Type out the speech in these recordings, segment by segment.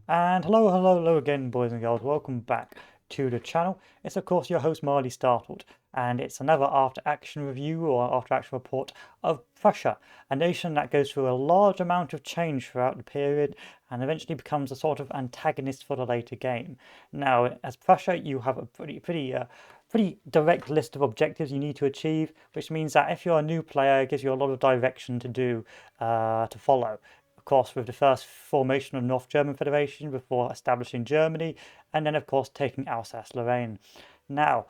And hello again, boys and girls. Welcome back to the channel. It's of course your host Marley Startled, and it's another after action review or after action report of Prussia, a nation that goes through a large amount of change throughout the period and eventually becomes a sort of antagonist for the later game. Now, as Prussia, you have a pretty direct list of objectives you need to achieve, which means that if you're a new player, it gives you a lot of direction to do to follow. Of course, with the first formation of North German Federation before establishing Germany, and then, of course, taking Alsace-Lorraine. Now,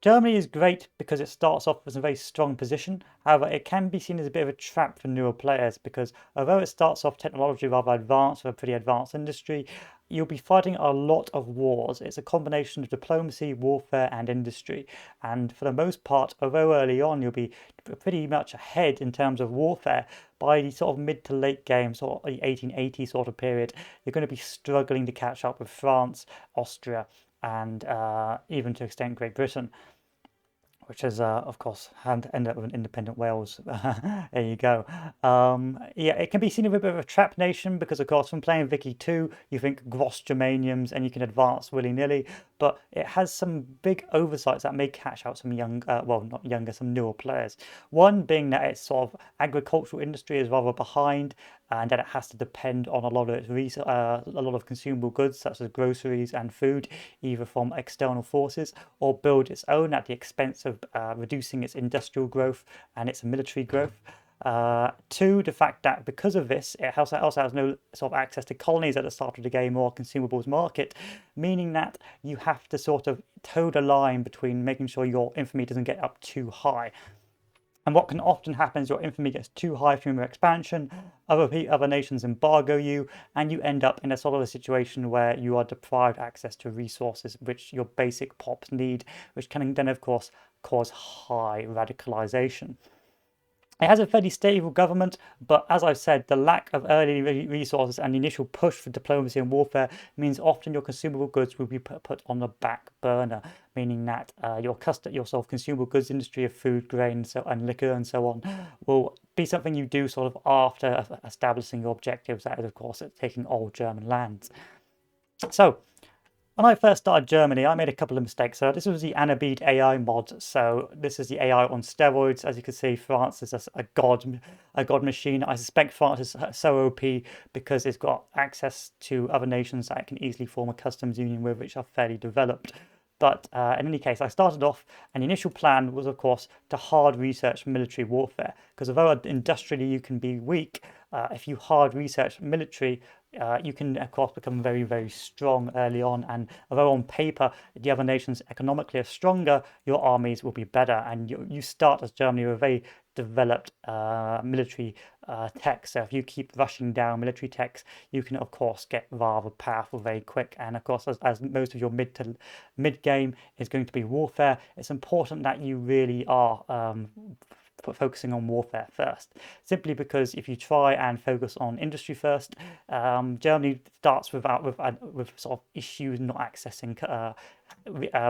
Germany is great because it starts off with a very strong position. However, it can be seen as a bit of a trap for newer players because although it starts off technologically rather advanced with a pretty advanced industry, you'll be fighting a lot of wars. It's a combination of diplomacy, warfare, and industry. And for the most part, although early on you'll be pretty much ahead in terms of warfare, by the sort of mid to late game, sort of the 1880 sort of period, you're going to be struggling to catch up with France, Austria, and even to extent Great Britain, which is, of course, had ended up with an independent Wales. There you go. Yeah, it can be seen as a bit of a trap nation because, of course, from playing Vicky 2, you think gross Germaniums and you can advance willy-nilly, but it has some big oversights that may catch out some young, well, not younger, some newer players. One being that its sort of agricultural industry is rather behind, and that it has to depend on a lot of a lot of consumable goods such as groceries and food, either from external forces or build its own at the expense of reducing its industrial growth and its military growth. Two, the fact that because of this, it also has no sort of access to colonies at the start of the game or consumables market, meaning that you have to sort of toe the line between making sure your infamy doesn't get up too high. And what can often happen is your infamy gets too high from your expansion, other nations embargo you, and you end up in a sort of a situation where you are deprived access to resources which your basic pops need, which can then, of course, cause high radicalization. It has a fairly stable government, but as I've said, the lack of early resources and the initial push for diplomacy and warfare means often your consumable goods will be put on the back burner, meaning that your sort of consumable goods industry of food, grain, and liquor and so on will be something you do sort of after establishing your objectives. That is, of course, taking old German lands. So when I first started Germany, I made a couple of mistakes. So this was the Anabead AI mod. So this is the AI on steroids. As you can see, France is a god machine. I suspect France is so OP because it's got access to other nations that it can easily form a customs union with, which are fairly developed. But in any case, I started off, and the initial plan was, of course, to hard research military warfare. Because although industrially you can be weak, if you hard research military, you can, of course, become very, very strong early on. And although on paper the other nations economically are stronger, your armies will be better. And you start as Germany with a very developed military tech. So if you keep rushing down military techs, you can, of course, get rather powerful very quick. And of course, as most of your mid game is going to be warfare, it's important that you really are focusing on warfare first. Simply because if you try and focus on industry first, Germany starts with sort of issues not accessing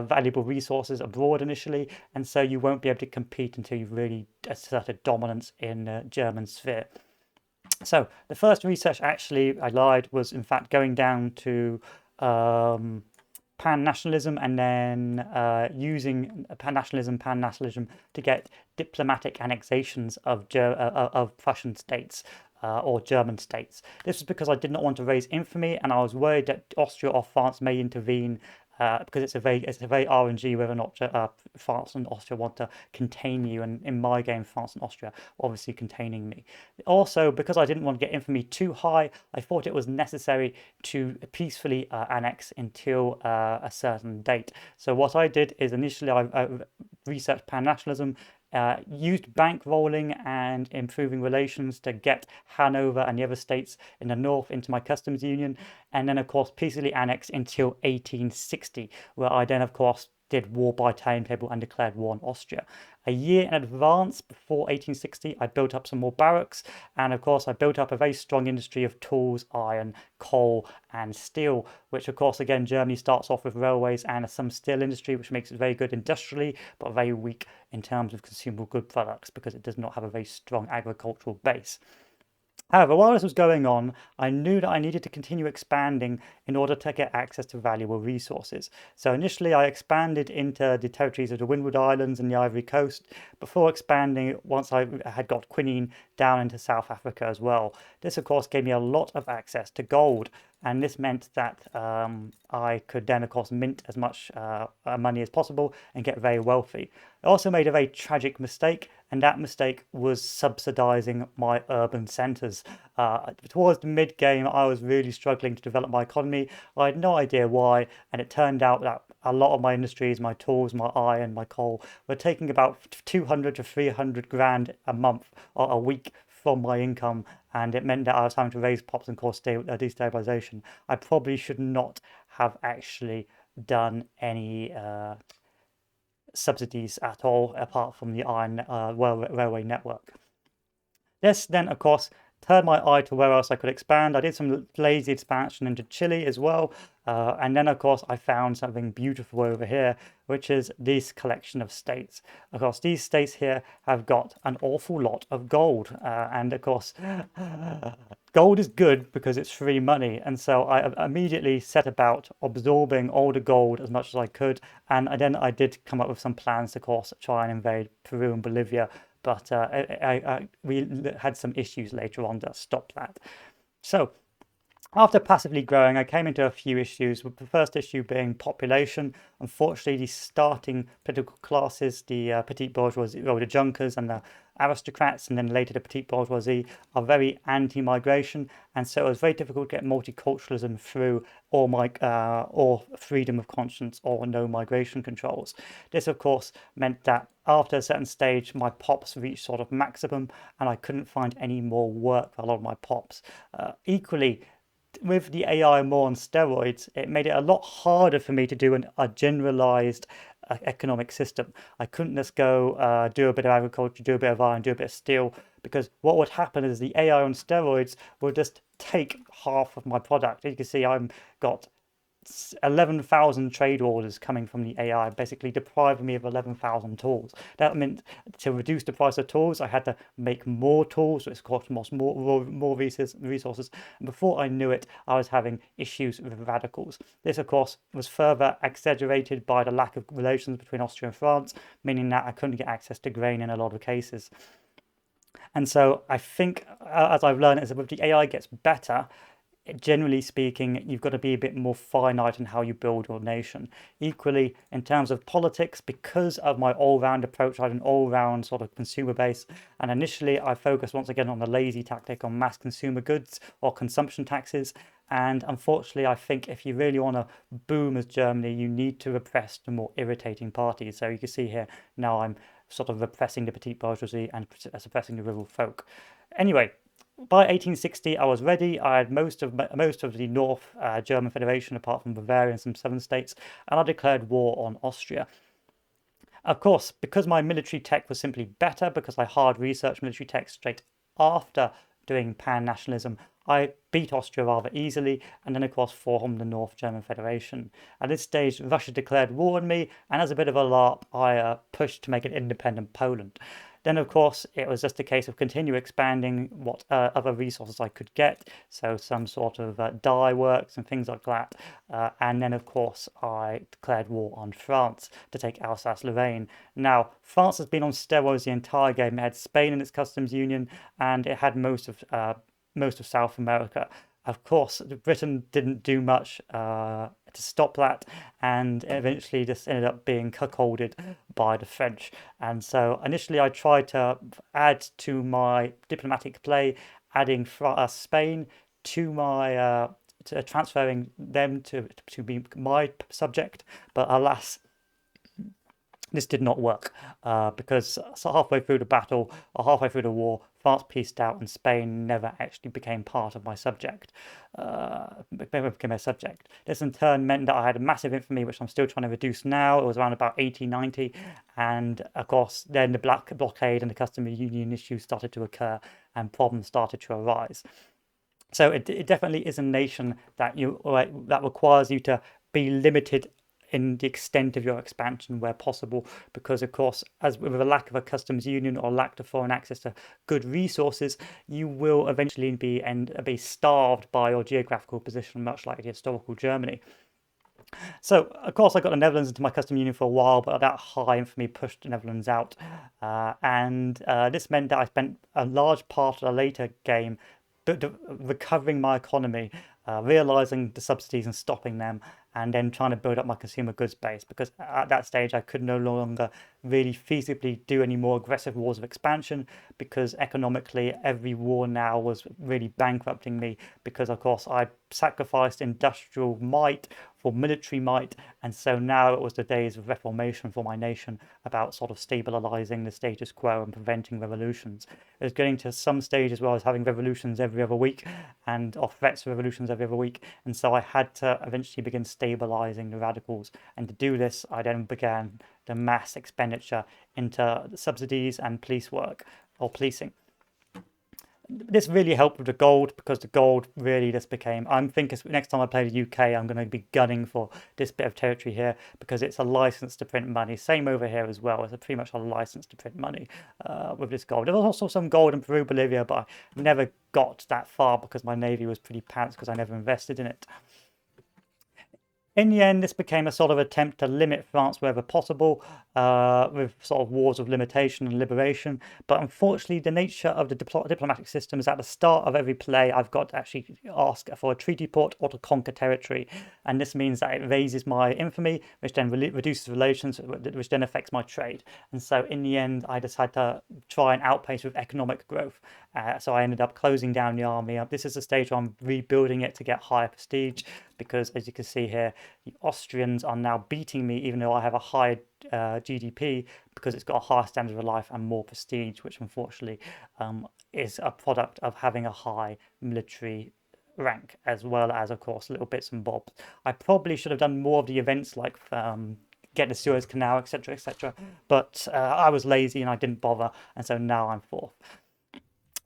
valuable resources abroad initially, and so you won't be able to compete until you've really asserted dominance in the German sphere. So the first research, actually, I lied, was in fact going down to pan-nationalism and then using pan-nationalism to get diplomatic annexations of Prussian states. Or German states. This was because I did not want to raise infamy, and I was worried that Austria or France may intervene because it's a very RNG whether or not France and Austria want to contain you. And in my game, France and Austria obviously containing me. Also, because I didn't want to get infamy too high, I thought it was necessary to peacefully annex until a certain date. So what I did is initially I researched pan-nationalism, used bankrolling and improving relations to get Hanover and the other states in the north into my customs union, and then, of course, peacefully annexed until 1860, where I then, of course, did war by timetable and declared war on Austria. A year in advance, before 1860, I built up some more barracks, and of course, I built up a very strong industry of tools, iron, coal, and steel, which, of course, again, Germany starts off with railways and some steel industry, which makes it very good industrially, but very weak in terms of consumable good products because it does not have a very strong agricultural base. However, while this was going on, I knew that I needed to continue expanding in order to get access to valuable resources. So initially, I expanded into the territories of the Windward Islands and the Ivory Coast before expanding once I had got quinine down into South Africa as well. This, of course, gave me a lot of access to gold, and this meant that I could then, of course, mint as much money as possible and get very wealthy. I also made a very tragic mistake, and that mistake was subsidizing my urban centers. Towards the mid game, I was really struggling to develop my economy. I had no idea why, and it turned out that a lot of my industries, my tools, my iron, my coal, were taking about 200 to 300 grand a month or a week from my income, and it meant that I was having to raise pops and cause destabilization. I probably should not have actually done any subsidies at all, apart from the iron railway network. This then, of course, turned my eye to where else I could expand. I did some lazy expansion into Chile as well. And then, of course, I found something beautiful over here, which is this collection of states. Of course, these states here have got an awful lot of gold. And of course, gold is good because it's free money. And so I immediately set about absorbing all the gold as much as I could. And then I did come up with some plans, of course, to try and invade Peru and Bolivia, but we had some issues later on that stopped that. So after passively growing, I came into a few issues, with the first issue being population. Unfortunately, the starting political classes, the petite bourgeoisie, or the junkers and the aristocrats, and then later the petite bourgeoisie, are very anti-migration, and so it was very difficult to get multiculturalism through or freedom of conscience or no migration controls. This, of course, meant that after a certain stage, my pops reached sort of maximum, and I couldn't find any more work for a lot of my pops. Equally, with the AI more on steroids, it made it a lot harder for me to do a generalized economic system. I couldn't just go do a bit of agriculture, do a bit of iron, do a bit of steel, because what would happen is the AI on steroids would just take half of my product. As you can see, I've got 11,000 trade orders coming from the AI, basically depriving me of 11,000 tools. That meant to reduce the price of tools, I had to make more tools, which cost more resources. And before I knew it, I was having issues with radicals. This, of course, was further exaggerated by the lack of relations between Austria and France, meaning that I couldn't get access to grain in a lot of cases. And so I think, as I've learned, is that if the AI gets better, generally speaking, you've got to be a bit more finite in how you build your nation. Equally, in terms of politics, because of my all-round approach, I had an all-round sort of consumer base, and initially I focused once again on the lazy tactic on mass consumer goods or consumption taxes. And unfortunately, I think if you really want to boom as Germany, you need to repress the more irritating parties. So you can see here now I'm sort of repressing the petite bourgeoisie and suppressing the rural folk. Anyway, by 1860, I was ready. I had most of the North German Federation, apart from Bavaria and some southern states, and I declared war on Austria. Of course, because my military tech was simply better, because I hard researched military tech straight after doing pan-nationalism, I beat Austria rather easily, and then of course formed the North German Federation. At this stage, Russia declared war on me, and as a bit of a larp, I pushed to make an independent Poland. Then, of course, it was just a case of continue expanding what other resources I could get, so some sort of dye works and things like that. And then, of course, I declared war on France to take Alsace-Lorraine. Now, France has been on steroids the entire game. It had Spain in its customs union, and it had most of South America. Of course, Britain didn't do much to stop that, and eventually just ended up being cuckolded by the French. And so initially I tried to add to my diplomatic play, adding Spain to my transferring them to be my subject, but alas, this did not work because halfway through the battle or halfway through the war, France peaced out and Spain never actually became part of my subject. Became a subject. This in turn meant that I had a massive infamy, which I'm still trying to reduce now. It was around about 1890, and of course, then the Black Blockade and the customs union issues started to occur, and problems started to arise. So it definitely is a nation that that requires you to be limited in the extent of your expansion where possible, because of course, as with a lack of a customs union or lack of foreign access to good resources, you will eventually be starved by your geographical position, much like the historical Germany. So, of course, I got the Netherlands into my custom union for a while, but that high infamy pushed the Netherlands out. And this meant that I spent a large part of the later game recovering my economy, realizing the subsidies and stopping them, and then trying to build up my consumer goods base, because at that stage I could no longer really feasibly do any more aggressive wars of expansion, because economically every war now was really bankrupting me, because of course I sacrificed industrial might for military might, and so now it was the days of reformation for my nation, about sort of stabilizing the status quo and preventing revolutions. It was getting to some stages where I was having revolutions every other week, or threats of revolutions every other week, and so I had to eventually begin stabilizing the radicals. And to do this, I then began the mass expenditure into subsidies and police work, or policing. This really helped with the gold, because the gold really just became, I'm thinking next time I play the UK, I'm going to be gunning for this bit of territory here, because it's a license to print money. Same over here as well. It's pretty much a license to print money with this gold. There was also some gold in Peru, Bolivia, but I never got that far because my navy was pretty pants, because I never invested in it. In the end, this became a sort of attempt to limit France wherever possible, with sort of wars of limitation and liberation. But unfortunately, the nature of the diplomatic system is at the start of every play, I've got to actually ask for a treaty port or to conquer territory. And this means that it raises my infamy, which then reduces relations, which then affects my trade. And so in the end, I just had to try and outpace with economic growth. So I ended up closing down the army. This is the stage where I'm rebuilding it to get higher prestige, because as you can see here, the Austrians are now beating me, even though I have a higher GDP, because it's got a higher standard of life and more prestige, which unfortunately is a product of having a high military rank, as well as, of course, little bits and bobs. I probably should have done more of the events like get the Suez Canal, etc., etc., but I was lazy and I didn't bother, and so now I'm fourth.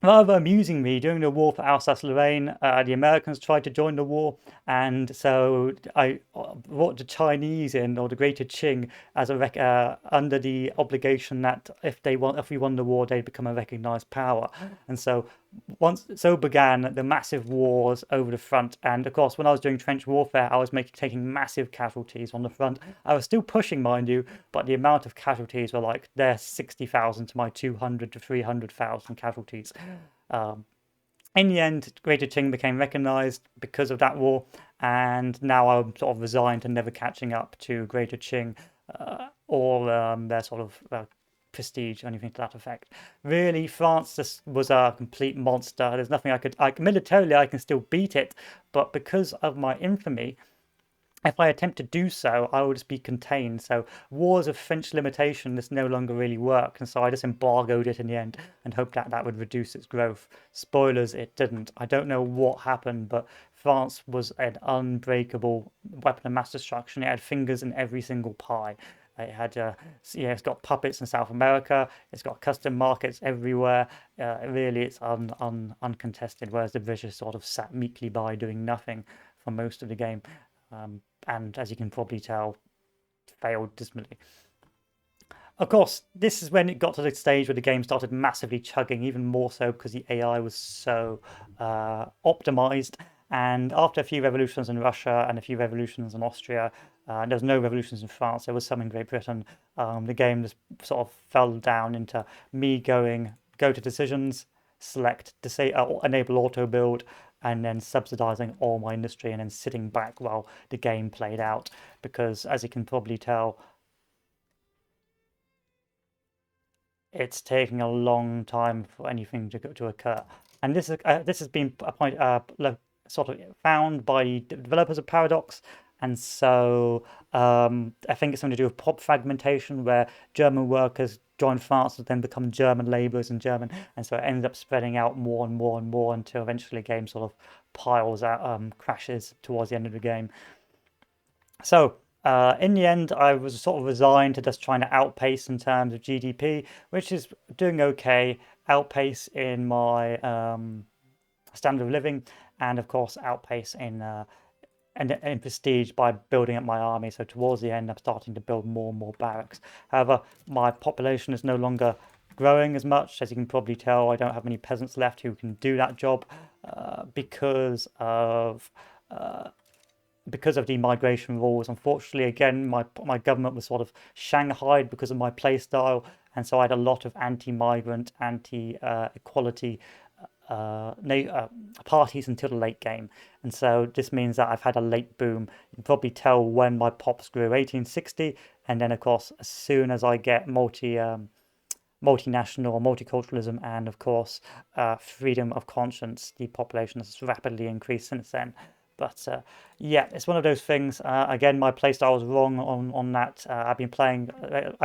Rather amusingly, during the war for Alsace-Lorraine, the Americans tried to join the war, and so I brought the Chinese in, or the Greater Qing, as under the obligation that if we won the war, they'd become a recognized power. And so so began the massive wars over the front. And of course, when I was doing trench warfare, I was taking massive casualties on the front. I was still pushing, mind you, but the amount of casualties were like their 60,000 to my 200 to 300,000 casualties. In the end, Greater Qing became recognized because of that war, and now I'm sort of resigned to never catching up to Greater Qing or their sort of prestige or anything to that effect. Really, France just was a complete monster. There's nothing militarily I can still beat it, but because of my infamy, if I attempt to do so, I will just be contained. So wars of French limitation just no longer really work, and so I just embargoed it in the end and hoped that that would reduce its growth. Spoilers, it didn't. I don't know what happened, but France was an unbreakable weapon of mass destruction. It had fingers in every single pie. It had, it's got puppets in South America. It's got custom markets everywhere. Really, it's uncontested. Whereas the British sort of sat meekly by doing nothing for most of the game. And as you can probably tell, failed dismally. Of course, this is when it got to the stage where the game started massively chugging, even more so because the AI was so optimized. And after a few revolutions in Russia and a few revolutions in Austria, there was no revolutions in France. There was some in Great Britain. The game just sort of fell down into me go to decisions, select enable auto build, and then subsidizing all my industry and then sitting back while the game played out. Because as you can probably tell, it's taking a long time for anything to occur. And this has been a point sort of found by the developers of Paradox. And so I think it's something to do with pop fragmentation, where German workers join France and then become German labourers in German, and so it ends up spreading out more and more and more until eventually the game sort of piles out, crashes towards the end of the game. So in the end, I was sort of resigned to just trying to outpace in terms of GDP, which is doing okay, outpace in my standard of living, and of course outpace in in prestige by building up my army. So towards the end, I'm starting to build more and more barracks. However, my population is no longer growing as much. As you can probably tell, I don't have many peasants left who can do that job because of the migration rules. Unfortunately, again, my government was sort of shanghaied because of my playstyle, and so I had a lot of anti-migrant, anti-equality parties until the late game. And so this means that I've had a late boom. You can probably tell when my pops grew, 1860, and then of course as soon as I get multinational or multiculturalism and of course freedom of conscience, the population has rapidly increased since then. But yeah, it's one of those things. Again, my playstyle was wrong on that. I've been playing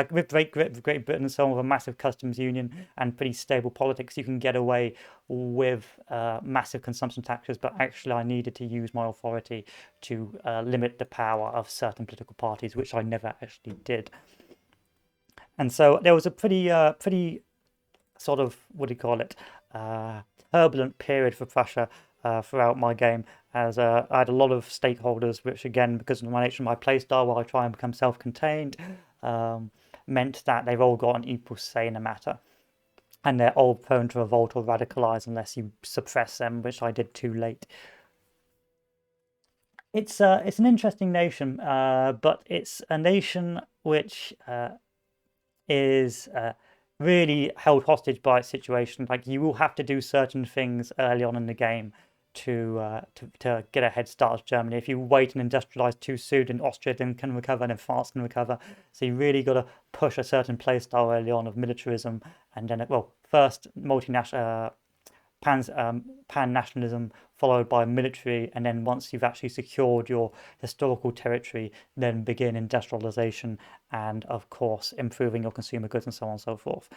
with Great Britain and so on, with a massive customs union and pretty stable politics. You can get away with massive consumption taxes, but actually I needed to use my authority to limit the power of certain political parties, which I never actually did. And so there was a pretty sort of, what do you call it, turbulent period for Prussia throughout my game, as I had a lot of stakeholders, which again, because of my nature of my playstyle, while I try and become self-contained, meant that they've all got an equal say in the matter. And they're all prone to revolt or radicalize unless you suppress them, which I did too late. It's an interesting nation, but it's a nation which is really held hostage by its situation. Like, you will have to do certain things early on in the game to get a head start as Germany. If you wait and industrialize too soon, then Austria then can recover, and then France can recover. So you really got to push a certain playstyle early on of militarism, and then first multinational pan-nationalism, followed by military, and then once you've actually secured your historical territory, then begin industrialization and, of course, improving your consumer goods and so on and so forth.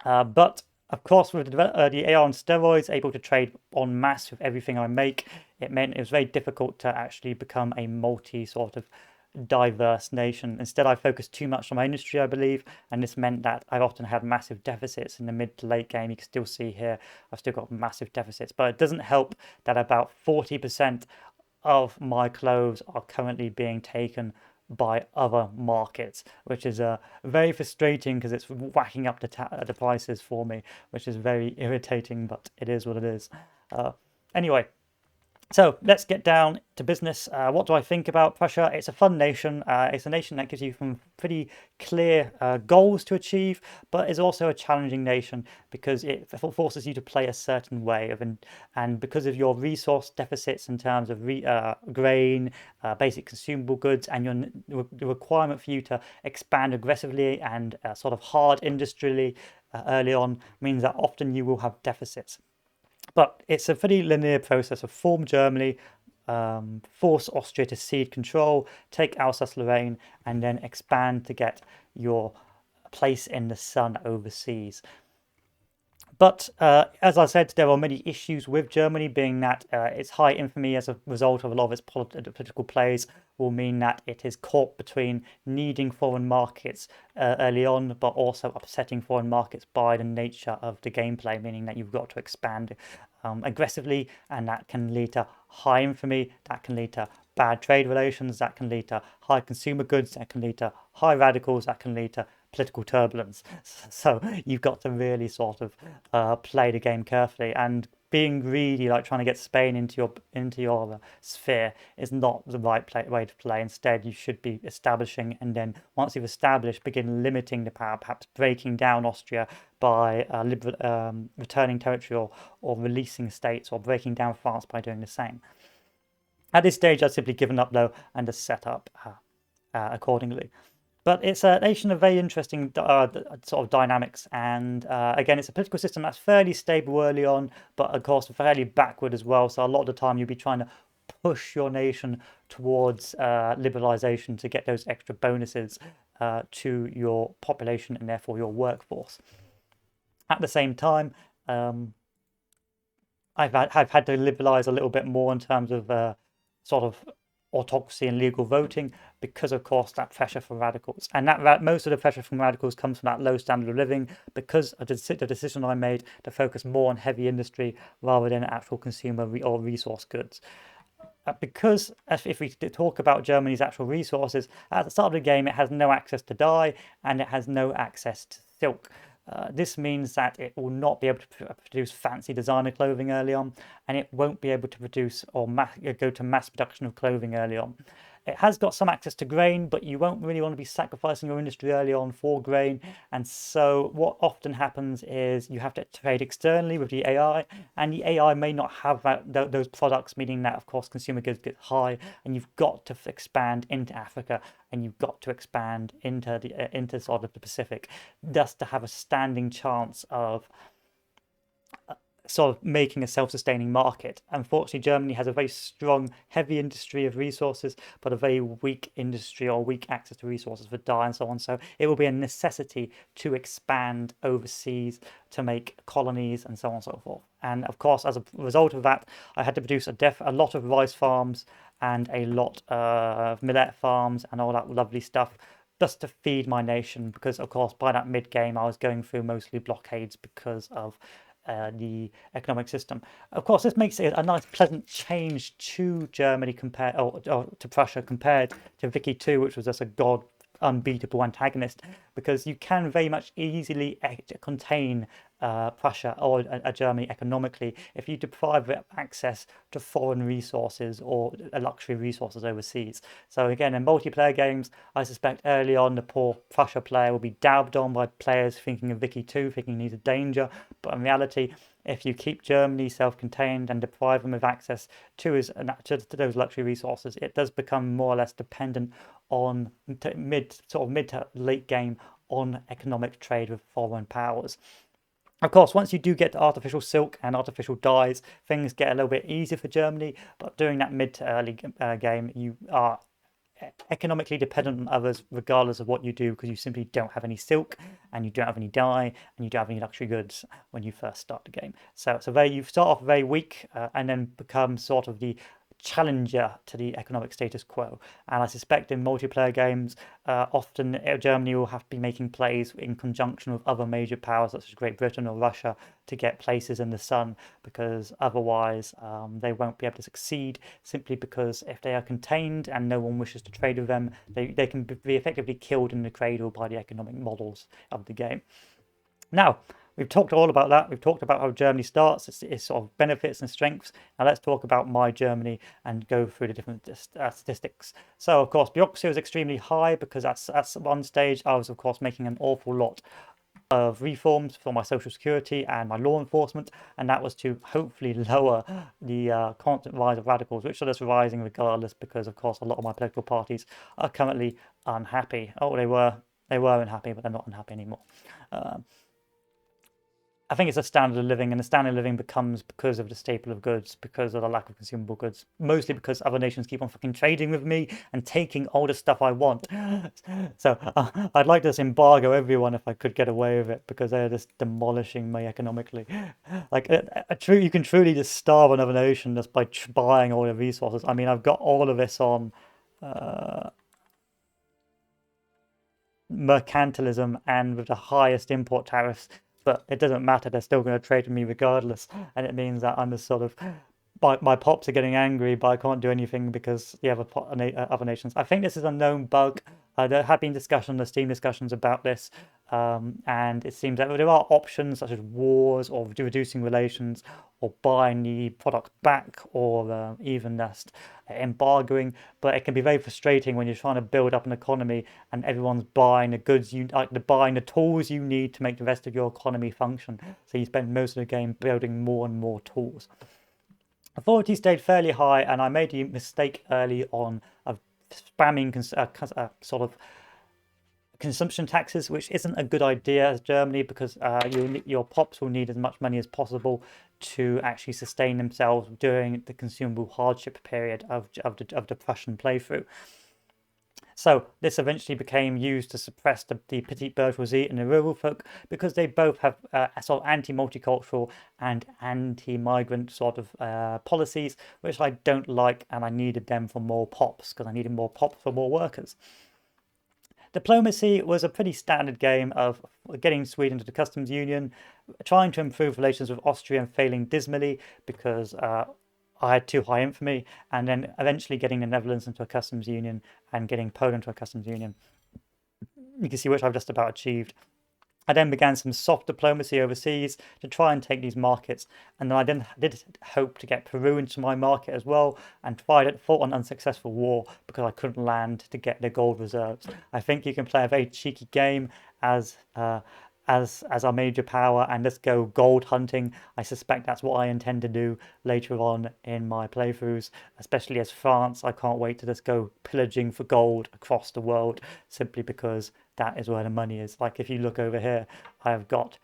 But of course, with the AI on steroids, able to trade en masse with everything I make, it meant it was very difficult to actually become a sort of diverse nation. Instead, I focused too much on my industry, I believe, and this meant that I often had massive deficits in the mid to late game. You can still see here, I've still got massive deficits, but it doesn't help that about 40% of my clothes are currently being taken by other markets, which is very frustrating because it's whacking up the prices for me, which is very irritating, but it is what it is. Anyway, so let's get down to business. What do I think about Prussia? It's a fun nation. It's a nation that gives you some pretty clear goals to achieve, but is also a challenging nation because it forces you to play a certain way and because of your resource deficits in terms of grain, basic consumable goods, and the requirement for you to expand aggressively and sort of hard industrially early on means that often you will have deficits. But it's a pretty linear process of form Germany, force Austria to cede control, take Alsace-Lorraine, and then expand to get your place in the sun overseas. But as I said, there are many issues with Germany, being that its high infamy as a result of a lot of its political plays will mean that it is caught between needing foreign markets early on, but also upsetting foreign markets by the nature of the gameplay, meaning that you've got to expand aggressively, and that can lead to high infamy, that can lead to bad trade relations, that can lead to high consumer goods, that can lead to high radicals, that can lead to political turbulence. So you've got to really sort of play the game carefully, and being greedy, like trying to get Spain into your sphere, is not the right way to play. Instead, you should be establishing, and then once you've established, begin limiting the power, perhaps breaking down Austria by returning territory or releasing states, or breaking down France by doing the same. At this stage, I've simply given up though and just set up accordingly. But it's a nation of very interesting sort of dynamics, and again, it's a political system that's fairly stable early on, but of course fairly backward as well. So a lot of the time you'll be trying to push your nation towards liberalization to get those extra bonuses to your population and therefore your workforce. At the same time, I've had to liberalize a little bit more in terms of sort of autocracy and legal voting, because of course that pressure from radicals, and that most of the pressure from radicals comes from that low standard of living, because of the decision I made to focus more on heavy industry rather than actual consumer or resource goods. because if we talk about Germany's actual resources, at the start of the game it has no access to dye and it has no access to silk. This means that it will not be able to produce fancy designer clothing early on, and it won't be able to produce or go to mass production of clothing early on. It has got some access to grain, but you won't really want to be sacrificing your industry early on for grain. And so what often happens is you have to trade externally with the AI, and the AI may not have those products, meaning that, of course, consumer goods get high, and you've got to expand into Africa, and you've got to expand into sort of the Pacific, just to have a standing chance of sort of making a self-sustaining market. Unfortunately, Germany has a very strong, heavy industry of resources, but a very weak industry or weak access to resources for dye and so on. So it will be a necessity to expand overseas to make colonies and so on and so forth. And of course, as a result of that, I had to produce a lot of rice farms and a lot of millet farms and all that lovely stuff just to feed my nation, because of course by that mid-game I was going through mostly blockades because of the economic system. Of course, this makes it a nice, pleasant change to Germany compared, or to Prussia compared to Vicky 2, which was just a god unbeatable antagonist, because you can very much easily contain Prussia or Germany economically if you deprive it of access to foreign resources or luxury resources overseas. So again, in multiplayer games, I suspect early on the poor Prussia player will be dabbed on by players thinking of Vicky 2, thinking he's a danger, but in reality, if you keep Germany self-contained and deprive them of access to those luxury resources, it does become more or less dependent on mid to late game on economic trade with foreign powers. Of course, once you do get to artificial silk and artificial dyes, things get a little bit easier for Germany. But during that mid to early game, you are economically dependent on others regardless of what you do, because you simply don't have any silk and you don't have any dye and you don't have any luxury goods when you first start the game. So you start off very weak and then become sort of the challenger to the economic status quo. And I suspect in multiplayer games, often Germany will have to be making plays in conjunction with other major powers such as Great Britain or Russia to get places in the sun, because otherwise they won't be able to succeed, simply because if they are contained and no one wishes to trade with them, they can be effectively killed in the cradle by the economic models of the game. Now, we've talked all about that. We've talked about how Germany starts, its sort of benefits and strengths. Now let's talk about my Germany and go through the different statistics. So, of course, bureaucracy was extremely high because at one stage I was, of course, making an awful lot of reforms for my social security and my law enforcement, and that was to hopefully lower the constant rise of radicals, which are just rising regardless, because, of course, a lot of my political parties are currently unhappy. Oh, they were unhappy, but they're not unhappy anymore. I think it's a standard of living, and the standard of living becomes because of the staple of goods, because of the lack of consumable goods, mostly because other nations keep on fucking trading with me and taking all the stuff I want. So I'd like to just embargo everyone if I could get away with it, because they're just demolishing me economically. Like you can truly just starve another nation just by buying all the resources. I mean, I've got all of this on mercantilism and with the highest import tariffs, but it doesn't matter, they're still going to trade with me regardless, and it means that I'm just sort of my pops are getting angry, but I can't do anything because the other nations. I think this is a known bug. There have been the Steam discussions about this, and it seems that there are options such as wars or reducing relations or buying the product back, or even just embargoing. But it can be very frustrating when you're trying to build up an economy and everyone's buying the goods buying the tools you need to make the rest of your economy function. So you spend most of the game building more and more tools. Authority stayed fairly high, and I made the mistake early on of spamming sort of consumption taxes, which isn't a good idea as Germany, because your pops will need as much money as possible to actually sustain themselves during the consumable hardship period of the Prussian playthrough. So this eventually became used to suppress the petite bourgeoisie and the rural folk, because they both have sort of anti-multicultural and anti-migrant sort of policies, which I don't like, and I needed them for more pops, because I needed more pops for more workers. Diplomacy was a pretty standard game of getting Sweden to the customs union, trying to improve relations with Austria and failing dismally, because I had too high infamy, and then eventually getting the Netherlands into a customs union and getting Poland into a customs union. You can see which I've just about achieved. I then began some soft diplomacy overseas to try and take these markets, and then I did hope to get Peru into my market as well, and fought an unsuccessful war because I couldn't land to get the gold reserves. I think you can play a very cheeky game as as our major power and just go gold hunting. I suspect that's what I intend to do later on in my playthroughs, especially as France. I can't wait to just go pillaging for gold across the world simply because that is where the money is. Like if you look over here, I've got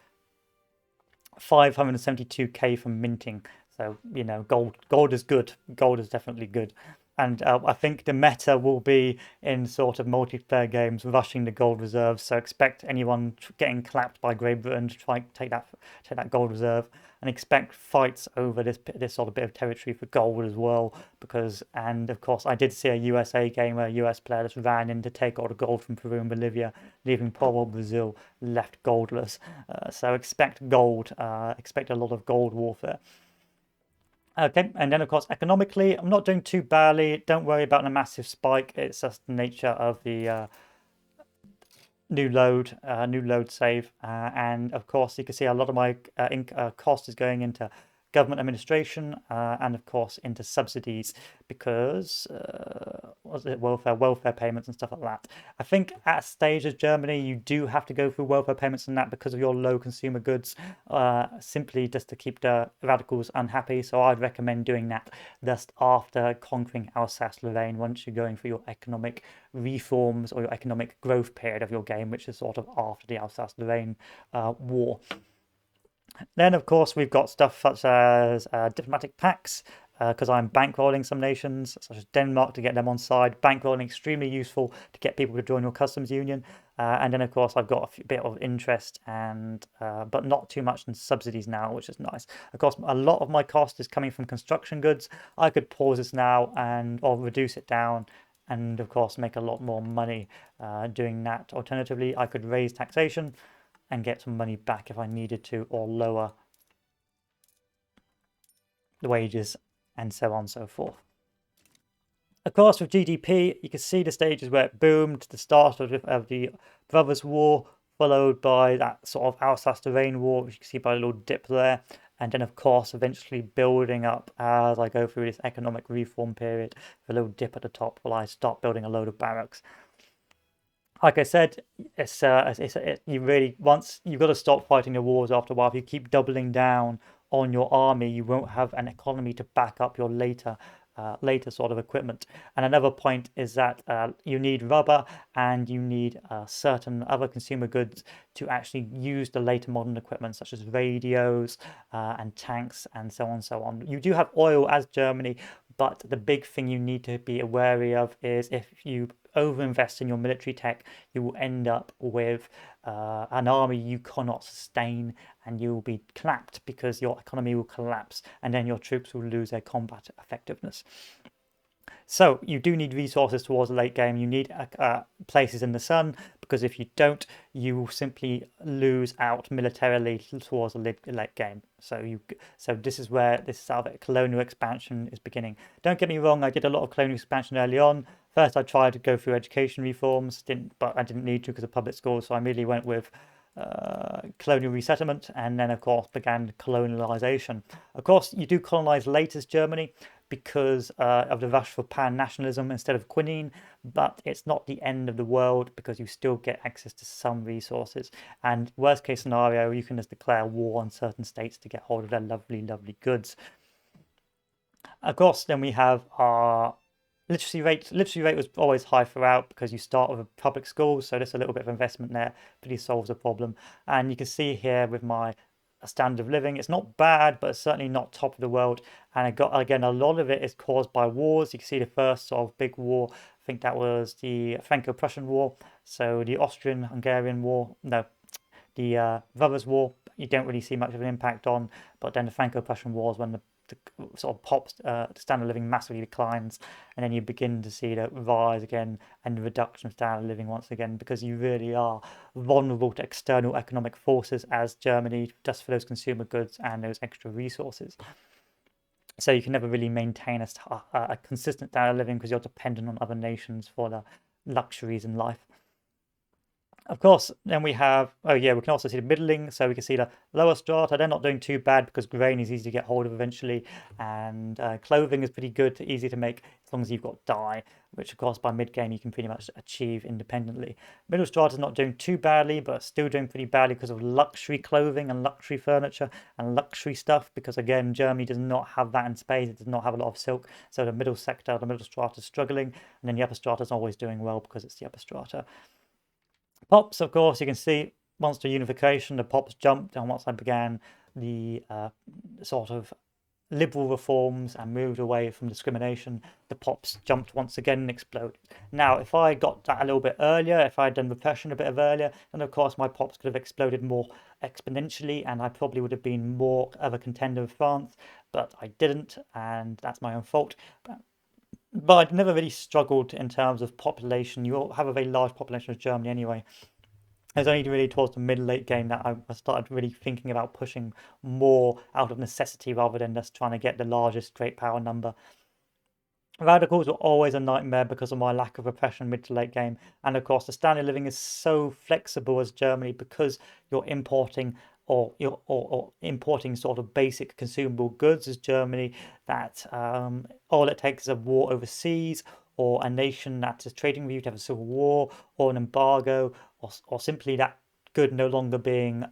572k from minting. So, you know, gold is good. Gold is definitely good. And I think the meta will be in sort of multiplayer games rushing the gold reserves. So expect anyone getting clapped by Great Britain to try take that gold reserve, and expect fights over this sort of bit of territory for gold as well. And of course, I did see a USA game where a US player just ran in to take all the gold from Peru and Bolivia, leaving poor old Brazil left goldless. So expect gold. Expect a lot of gold warfare. Okay, and then of course economically, I'm not doing too badly. Don't worry about the massive spike. It's just the nature of the new load save, and of course you can see a lot of my cost is going into government administration and of course into subsidies because was it welfare payments and stuff like that. I think at a stage as Germany you do have to go through welfare payments and that because of your low consumer goods, simply just to keep the radicals unhappy. So I'd recommend doing that just after conquering Alsace-Lorraine, once you're going through your economic reforms or your economic growth period of your game, which is sort of after the Alsace-Lorraine war. Then, of course, we've got stuff such as diplomatic pacts, because I'm bankrolling some nations, such as Denmark, to get them on side. Bankrolling extremely useful to get people to join your customs union. And then, of course, I've got a bit of interest and but not too much in subsidies now, which is nice. Of course, a lot of my cost is coming from construction goods. I could pause this now or reduce it down, and of course, make a lot more money doing that. Alternatively, I could raise taxation and get some money back if I needed to, or lower the wages, and so on and so forth. Of course, with GDP, you can see the stages where it boomed, the start of the Brothers' War, followed by that sort of Alsace-Lorraine War, which you can see by a little dip there. And then, of course, eventually building up as I go through this economic reform period, with a little dip at the top while I start building a load of barracks. Like I said, you really, once you've got to stop fighting the wars after a while. If you keep doubling down on your army, you won't have an economy to back up your later sort of equipment. And another point is that you need rubber and you need certain other consumer goods to actually use the later modern equipment, such as radios and tanks and so on and so on. You do have oil as Germany, but the big thing you need to be wary of is if you overinvest in your military tech, you will end up with an army you cannot sustain, and you will be clapped because your economy will collapse, and then your troops will lose their combat effectiveness. So you do need resources towards the late game. You need places in the sun, because if you don't, you will simply lose out militarily towards the late game. So this is where this sort of colonial expansion is beginning. Don't get me wrong, I did a lot of colonial expansion early on. First, I tried to go through education reforms, but I didn't need to because of public schools, so I immediately went with colonial resettlement, and then of course began colonialization. Of course, you do colonize late as Germany because of the rush for pan-nationalism instead of quinine, but it's not the end of the world because you still get access to some resources. And worst case scenario, you can just declare war on certain states to get hold of their lovely, lovely goods. Of course, then we have our literacy rate. Literacy rate was always high throughout because you start with a public school, so there's a little bit of investment there, but it solves the problem. And you can see here with my standard of living, it's not bad, but it's certainly not top of the world. And I got, again, a lot of it is caused by wars. You can see the first sort of big war, I think that was the Franco-Prussian War. So the Austrian-Hungarian War, no, the Brothers' War, you don't really see much of an impact on, but then the Franco-Prussian War is when the sort of pops, standard of living massively declines, and then you begin to see the rise again and the reduction of standard of living once again, because you really are vulnerable to external economic forces as Germany, just for those consumer goods and those extra resources. So you can never really maintain a consistent standard of living because you're dependent on other nations for the luxuries in life. Of course, then we have, oh yeah, we can also see the middling, so we can see the lower strata. They're not doing too bad because grain is easy to get hold of eventually, and clothing is pretty good, easy to make as long as you've got dye, which of course by mid-game you can pretty much achieve independently. Middle strata is not doing too badly, but still doing pretty badly because of luxury clothing and luxury furniture and luxury stuff, because again, Germany does not have that in space, it does not have a lot of silk, so the middle sector, the middle strata is struggling, and then the upper strata is always doing well because it's the upper strata. Pops, of course, you can see once the unification, the pops jumped, and once I began the sort of liberal reforms and moved away from discrimination, the pops jumped once again and exploded. Now, if I got that a little bit earlier, if I had done repression a bit earlier, then of course my pops could have exploded more exponentially, and I probably would have been more of a contender with France, but I didn't, and that's my own fault. But I'd never really struggled in terms of population. You have a very large population of Germany anyway. It was only really towards the mid-late game that I started really thinking about pushing more out of necessity rather than just trying to get the largest great power number. Radicals were always a nightmare because of my lack of repression mid to late game. And of course, the standard of living is so flexible as Germany because you're importing or importing sort of basic consumable goods as Germany, that all it takes is a war overseas or a nation that is trading with you to have a civil war or an embargo or simply that good no longer being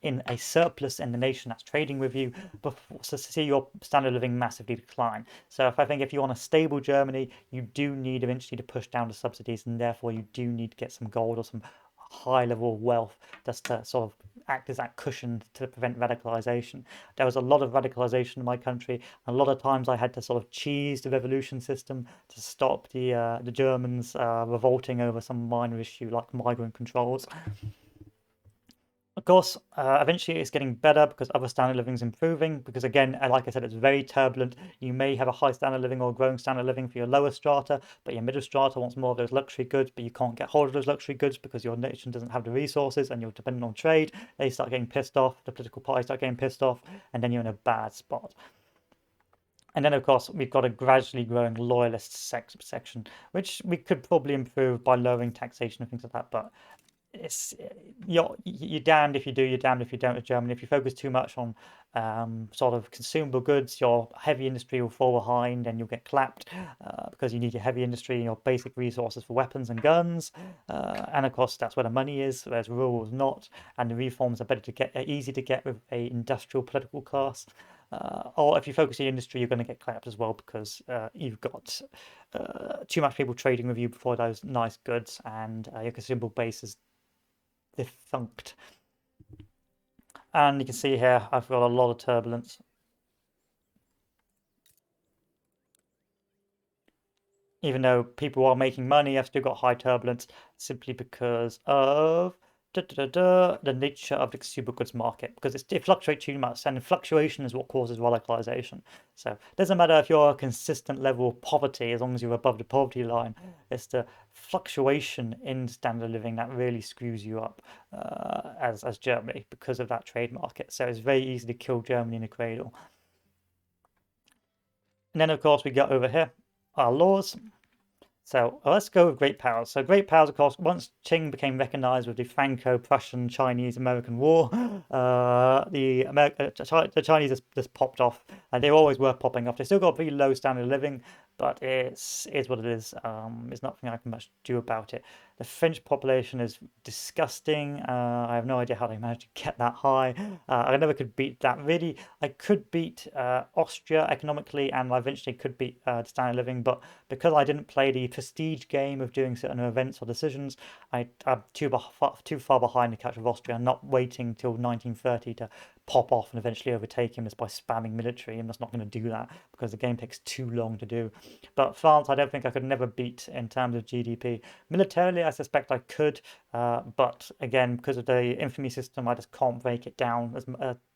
in a surplus in the nation that's trading with you, before, to see your standard of living massively decline. So if I think if you want a stable Germany, you do need eventually to push down the subsidies, and therefore you do need to get some gold or some high level of wealth just to sort of act as that cushion to prevent radicalization. There was a lot of radicalization in my country. A lot of times I had to sort of cheese the revolution system to stop the Germans revolting over some minor issue like migrant controls. Of course, eventually it's getting better because other standard of living is improving. Because again, like I said, it's very turbulent. You may have a high standard of living or a growing standard of living for your lower strata, but your middle strata wants more of those luxury goods, but you can't get hold of those luxury goods because your nation doesn't have the resources and you're dependent on trade. They start getting pissed off, the political parties start getting pissed off, and then you're in a bad spot. And then, of course, we've got a gradually growing loyalist section, which we could probably improve by lowering taxation and things like that. But it's you're damned if you do, you're damned if you don't with Germany. If you focus too much on sort of consumable goods, your heavy industry will fall behind and you'll get clapped because you need your heavy industry and your basic resources for weapons and guns. And of course, that's where the money is, whereas rural is not. And the reforms are better to get, easy to get with a industrial political class. Or if you focus on your industry, you're going to get clapped as well because you've got too much people trading with you for those nice goods, and your consumable base is defunct. And you can see here, I've got a lot of turbulence. Even though people are making money, I've still got high turbulence simply because of the nature of the consumer goods market, because it fluctuates too much, and fluctuation is what causes radicalization. So it doesn't matter if you're a consistent level of poverty, as long as you're above the poverty line. It's the fluctuation in standard of living that really screws you up as Germany because of that trade market. So it's very easy to kill Germany in the cradle. And then, of course, we get over here our laws. So let's go with great powers. So great powers, of course, once Qing became recognized with the Franco-Prussian Chinese-American War, the Chinese just popped off, and they always were popping off. They still got a pretty low standard of living, but it's what it is. There's nothing I can much do about it. The French population is disgusting. I have no idea how they managed to get that high. I never could beat that. Really, I could beat Austria economically, and I eventually could beat the standard of living, but because I didn't play the prestige game of doing certain events or decisions, I'm too far behind to catch with Austria. I'm not waiting till 1930 to pop off and eventually overtake him just by spamming military. I'm just not going to do that because the game takes too long to do. But France, I don't think I could never beat in terms of GDP. Militarily, I suspect I could, but again, because of the infamy system, I just can't break it down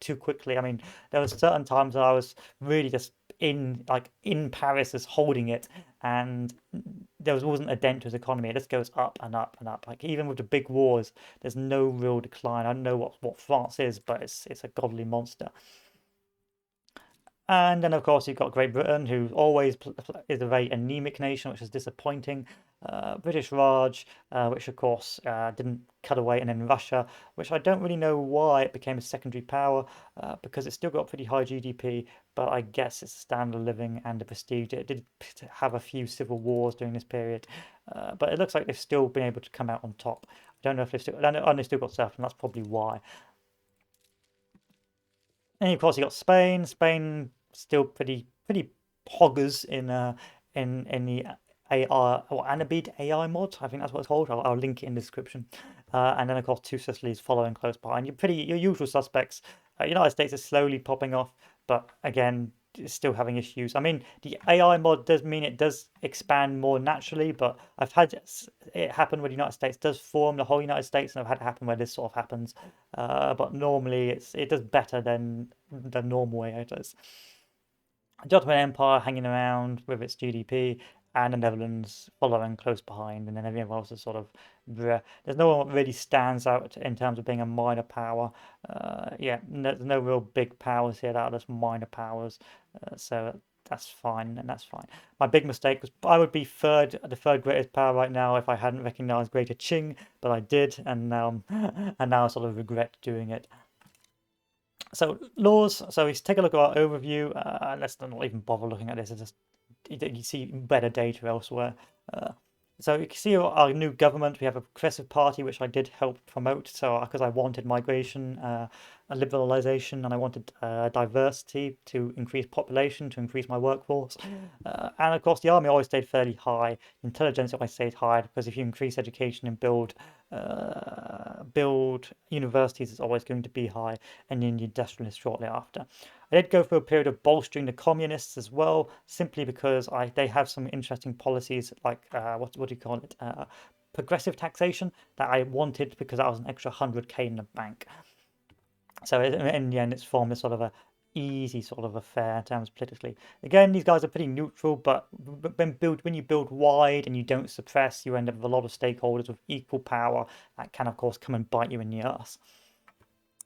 too quickly. I mean, there was certain times that I was really just in Paris as holding it, and wasn't a dent to his economy. It just goes up and up and up. Like even with the big wars, there's no real decline. I don't know what France is, but it's a godly monster. And then, of course, you've got Great Britain, who always is a very anemic nation, which is disappointing. British Raj, which, of course, didn't cut away. And then Russia, which I don't really know why it became a secondary power, because it's still got pretty high GDP, but I guess it's a standard of living and the prestige. It did have a few civil wars during this period, but it looks like they've still been able to come out on top. I don't know if they've still, and they've still got stuff, and that's probably why. And of course, you got Spain. Spain still pretty hoggers in the AI or Anabid AI mod. I think that's what it's called. I'll link it in the description. And then of course, two Sicilies following close behind. Your usual suspects. United States is slowly popping off, but again, it's still having issues. I mean, the AI mod does mean it does expand more naturally, but I've had it happen where the United States does form the whole United States, and I've had it happen where this sort of happens. But normally it does better than the normal way it does. The Ottoman Empire hanging around with its GDP, and the Netherlands following close behind, and then everyone else is sort of bleh. There's no one that really stands out in terms of being a minor power. Yeah, there's no real big powers here that are just minor powers, so that's fine, and that's fine. My big mistake was I would be the third greatest power right now if I hadn't recognized Greater Qing, but I did, and now and now I sort of regret doing it. So laws. So we take a look at our overview. Let's not even bother looking at this. It's just you see better data elsewhere. Uh, so you can see our new government. We have a progressive party, which I did help promote. So because I wanted migration, a liberalization, and I wanted diversity to increase population, to increase my workforce. And of course, the army always stayed fairly high. Intelligence always stayed high because if you increase education and build universities, it's always going to be high, and then industrialists shortly after. I did go through a period of bolstering the communists as well, simply because they have some interesting policies like what do you call it? Progressive taxation that I wanted because that was an extra 100k in the bank. So in the end, it's formed a sort of a easy sort of affair in terms politically. Again, these guys are pretty neutral, but when you build wide and you don't suppress, you end up with a lot of stakeholders with equal power that can, of course, come and bite you in the ass.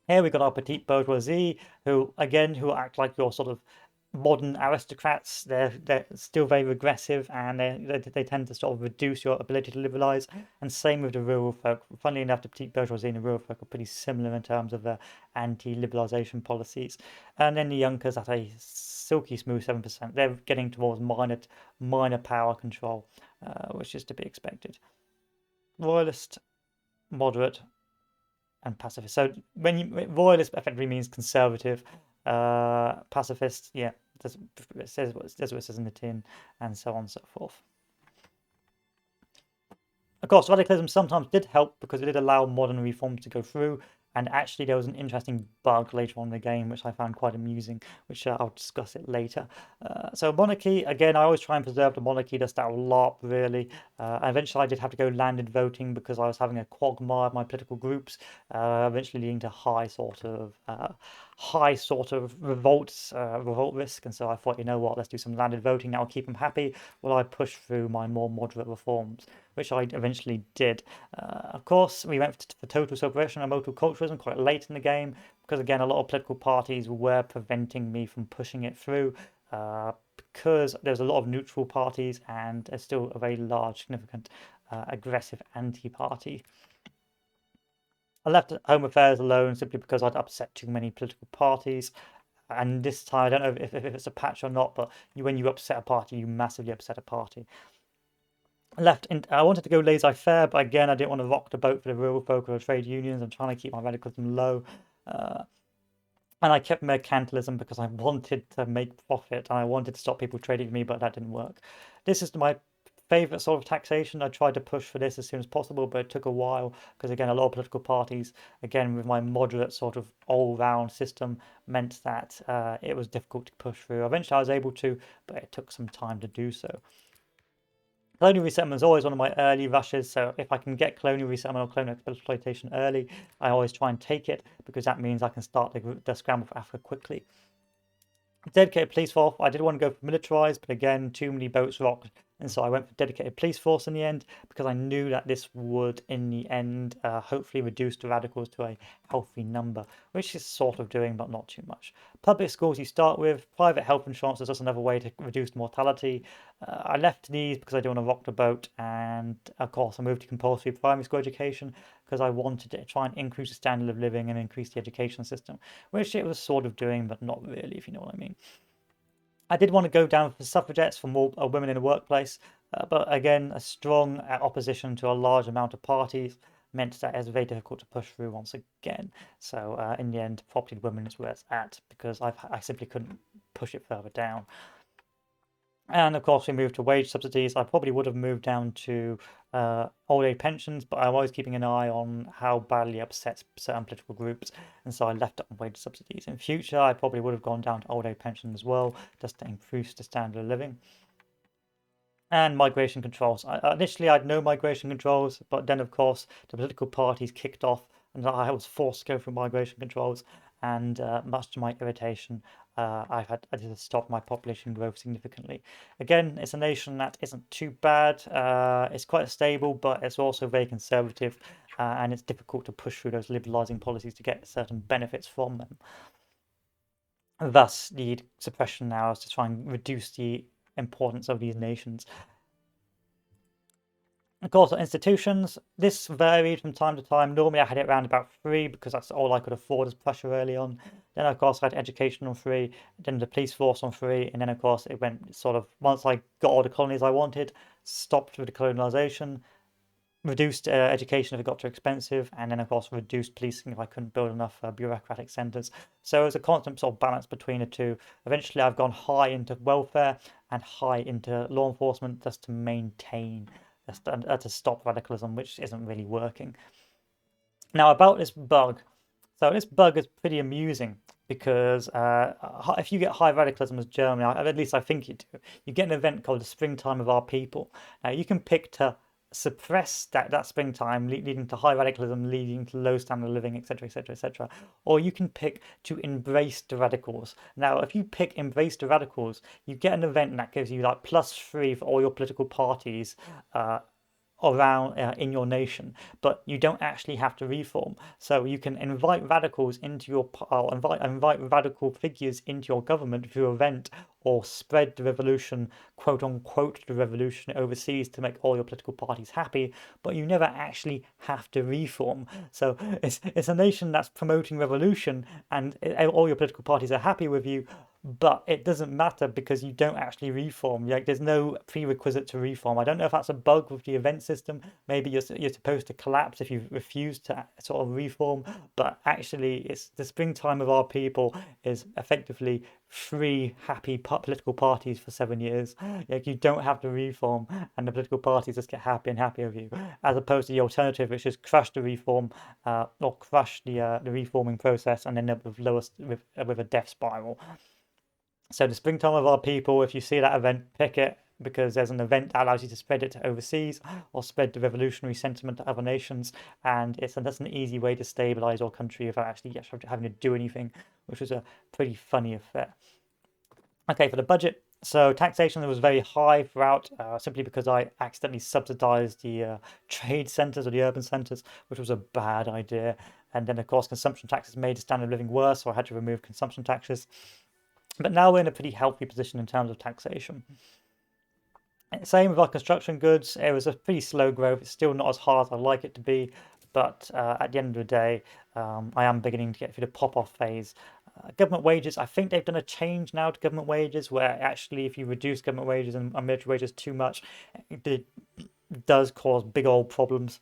Here we got our petite bourgeoisie, who act like your sort of modern aristocrats. They're still very regressive, and they tend to sort of reduce your ability to liberalize. And same with the rural folk. Funnily enough, the petite bourgeoisie and the rural folk are pretty similar in terms of their anti-liberalization policies. And then the Junkers at a silky smooth 7%. They're getting towards minor power control, which is to be expected. Royalist, moderate, and pacifist. So when royalist effectively means conservative, pacifist, yeah, it says what it says in the tin, and so on and so forth. Of course, radicalism sometimes did help because it did allow modern reforms to go through. And actually, there was an interesting bug later on in the game, which I found quite amusing, which I'll discuss it later. So monarchy, again, I always try and preserve the monarchy, just that LARP, really. Eventually, I did have to go landed voting because I was having a quagmire of my political groups, eventually leading to high sort of revolt risk. And so I thought, you know what, let's do some landed voting. That'll keep them happy while I push through my more moderate reforms, which I eventually did. Of course, we went for total separation and multiculturalism quite late in the game because, again, a lot of political parties were preventing me from pushing it through because there's a lot of neutral parties and there's still a very large, significant, aggressive anti-party. I left Home Affairs alone simply because I'd upset too many political parties. And this time, I don't know if it's a patch or not, but when you upset a party, you massively upset a party. I wanted to go laissez-faire, but again, I didn't want to rock the boat for the rural folk or trade unions. I'm trying to keep my radicalism low. And I kept mercantilism because I wanted to make profit and I wanted to stop people trading with me, but that didn't work. This is my favorite sort of taxation. I tried to push for this as soon as possible, but it took a while because, again, a lot of political parties, again, with my moderate sort of all-round system, meant that it was difficult to push through. Eventually, I was able to, but it took some time to do so. Colonial resettlement is always one of my early rushes, so if I can get colonial resettlement or colonial exploitation early, I always try and take it because that means I can start the scramble for Africa quickly. Dedicated police force, I did want to go for militarized, but again, too many boats rocked and so I went for dedicated police force in the end because I knew that this would, in the end, hopefully reduce the radicals to a healthy number, which is sort of doing, but not too much. Public schools you start with, private health insurance is just another way to reduce mortality. I left these because I didn't want to rock the boat, and of course I moved to compulsory primary school education because I wanted to try and increase the standard of living and increase the education system, which it was sort of doing, but not really, if you know what I mean. I did want to go down for suffragettes for more women in the workplace, but again, a strong opposition to a large amount of parties meant that it was very difficult to push through once again. So in the end, property women is where it's at because I simply couldn't push it further down. And of course, we moved to wage subsidies. I probably would have moved down to old age pensions, but I'm always keeping an eye on how badly it upsets certain political groups, and so I left it on wage subsidies. In future, I probably would have gone down to old age pension as well, just to improve the standard of living. And migration controls. Initially, I had no migration controls, but then, of course, the political parties kicked off, and I was forced to go through migration controls. And much to my irritation, I had to stop my population growth significantly. Again, it's a nation that isn't too bad. It's quite stable, but it's also very conservative, and it's difficult to push through those liberalising policies to get certain benefits from them. Thus, the suppression now is to try and reduce the importance of these nations. Of course, institutions, this varied from time to time. Normally I had it around about 3 because that's all I could afford as Prussia early on. Then of course I had education on 3, then the police force on 3, and then of course it went sort of, once I got all the colonies I wanted, stopped with the colonization, reduced education if it got too expensive, and then of course reduced policing if I couldn't build enough bureaucratic centres. So it was a constant sort of balance between the two. Eventually I've gone high into welfare and high into law enforcement just to maintain, to stop radicalism, which isn't really working. Now about this bug. So this bug is pretty amusing because if you get high radicalism as Germany, at least I think you do, you get an event called the Springtime of Our People. Now you can pick to suppress that springtime, leading to high radicalism, leading to low standard of living, etc., etc., etc. Or you can pick to embrace the radicals. Now, if you pick embrace the radicals, you get an event that gives you like +3 for all your political parties around in your nation, but you don't actually have to reform. So you can invite radicals into your invite radical figures into your government through event, or spread the revolution, quote unquote, the revolution overseas to make all your political parties happy, but you never actually have to reform. So it's a nation that's promoting revolution, and all your political parties are happy with you, but it doesn't matter because you don't actually reform. Like there's no prerequisite to reform. I don't know if that's a bug with the event system. Maybe you're supposed to collapse if you refuse to sort of reform, but actually it's the Springtime of Our People is effectively 3 happy political parties for 7 years. Like you don't have to reform, and the political parties just get happy and happy with you, as opposed to the alternative, which is crush the reform, or crush the reforming process, and end up with with a death spiral. So the Springtime of Our People, if you see that event, pick it, because there's an event that allows you to spread it to overseas or spread the revolutionary sentiment to other nations, and that's an easy way to stabilize your country without actually having to do anything, which was a pretty funny affair. Okay, for the budget, so taxation was very high throughout, simply because I accidentally subsidized the trade centers or the urban centers, which was a bad idea. And then, of course, consumption taxes made the standard of living worse, so I had to remove consumption taxes. But now we're in a pretty healthy position in terms of taxation. Same with our construction goods. It was a pretty slow growth. It's still not as hard as I'd like it to be, but at the end of the day, I am beginning to get through the pop-off phase. Government wages, I think they've done a change now to government wages, where actually if you reduce government wages and military wages too much, it does cause big old problems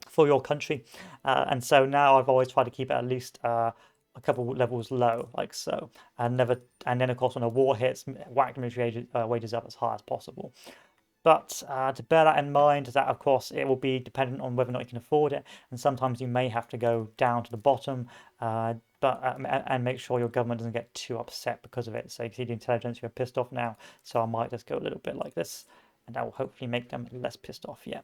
for your country. And so now I've always tried to keep it at least a couple levels low, like so, and then of course when a war hits, whack the military wages up as high as possible. But to bear that in mind, that of course it will be dependent on whether or not you can afford it, and sometimes you may have to go down to the bottom, and make sure your government doesn't get too upset because of it. So you see the intelligence, you're pissed off now, so I might just go a little bit like this, and that will hopefully make them less pissed off. Yeah.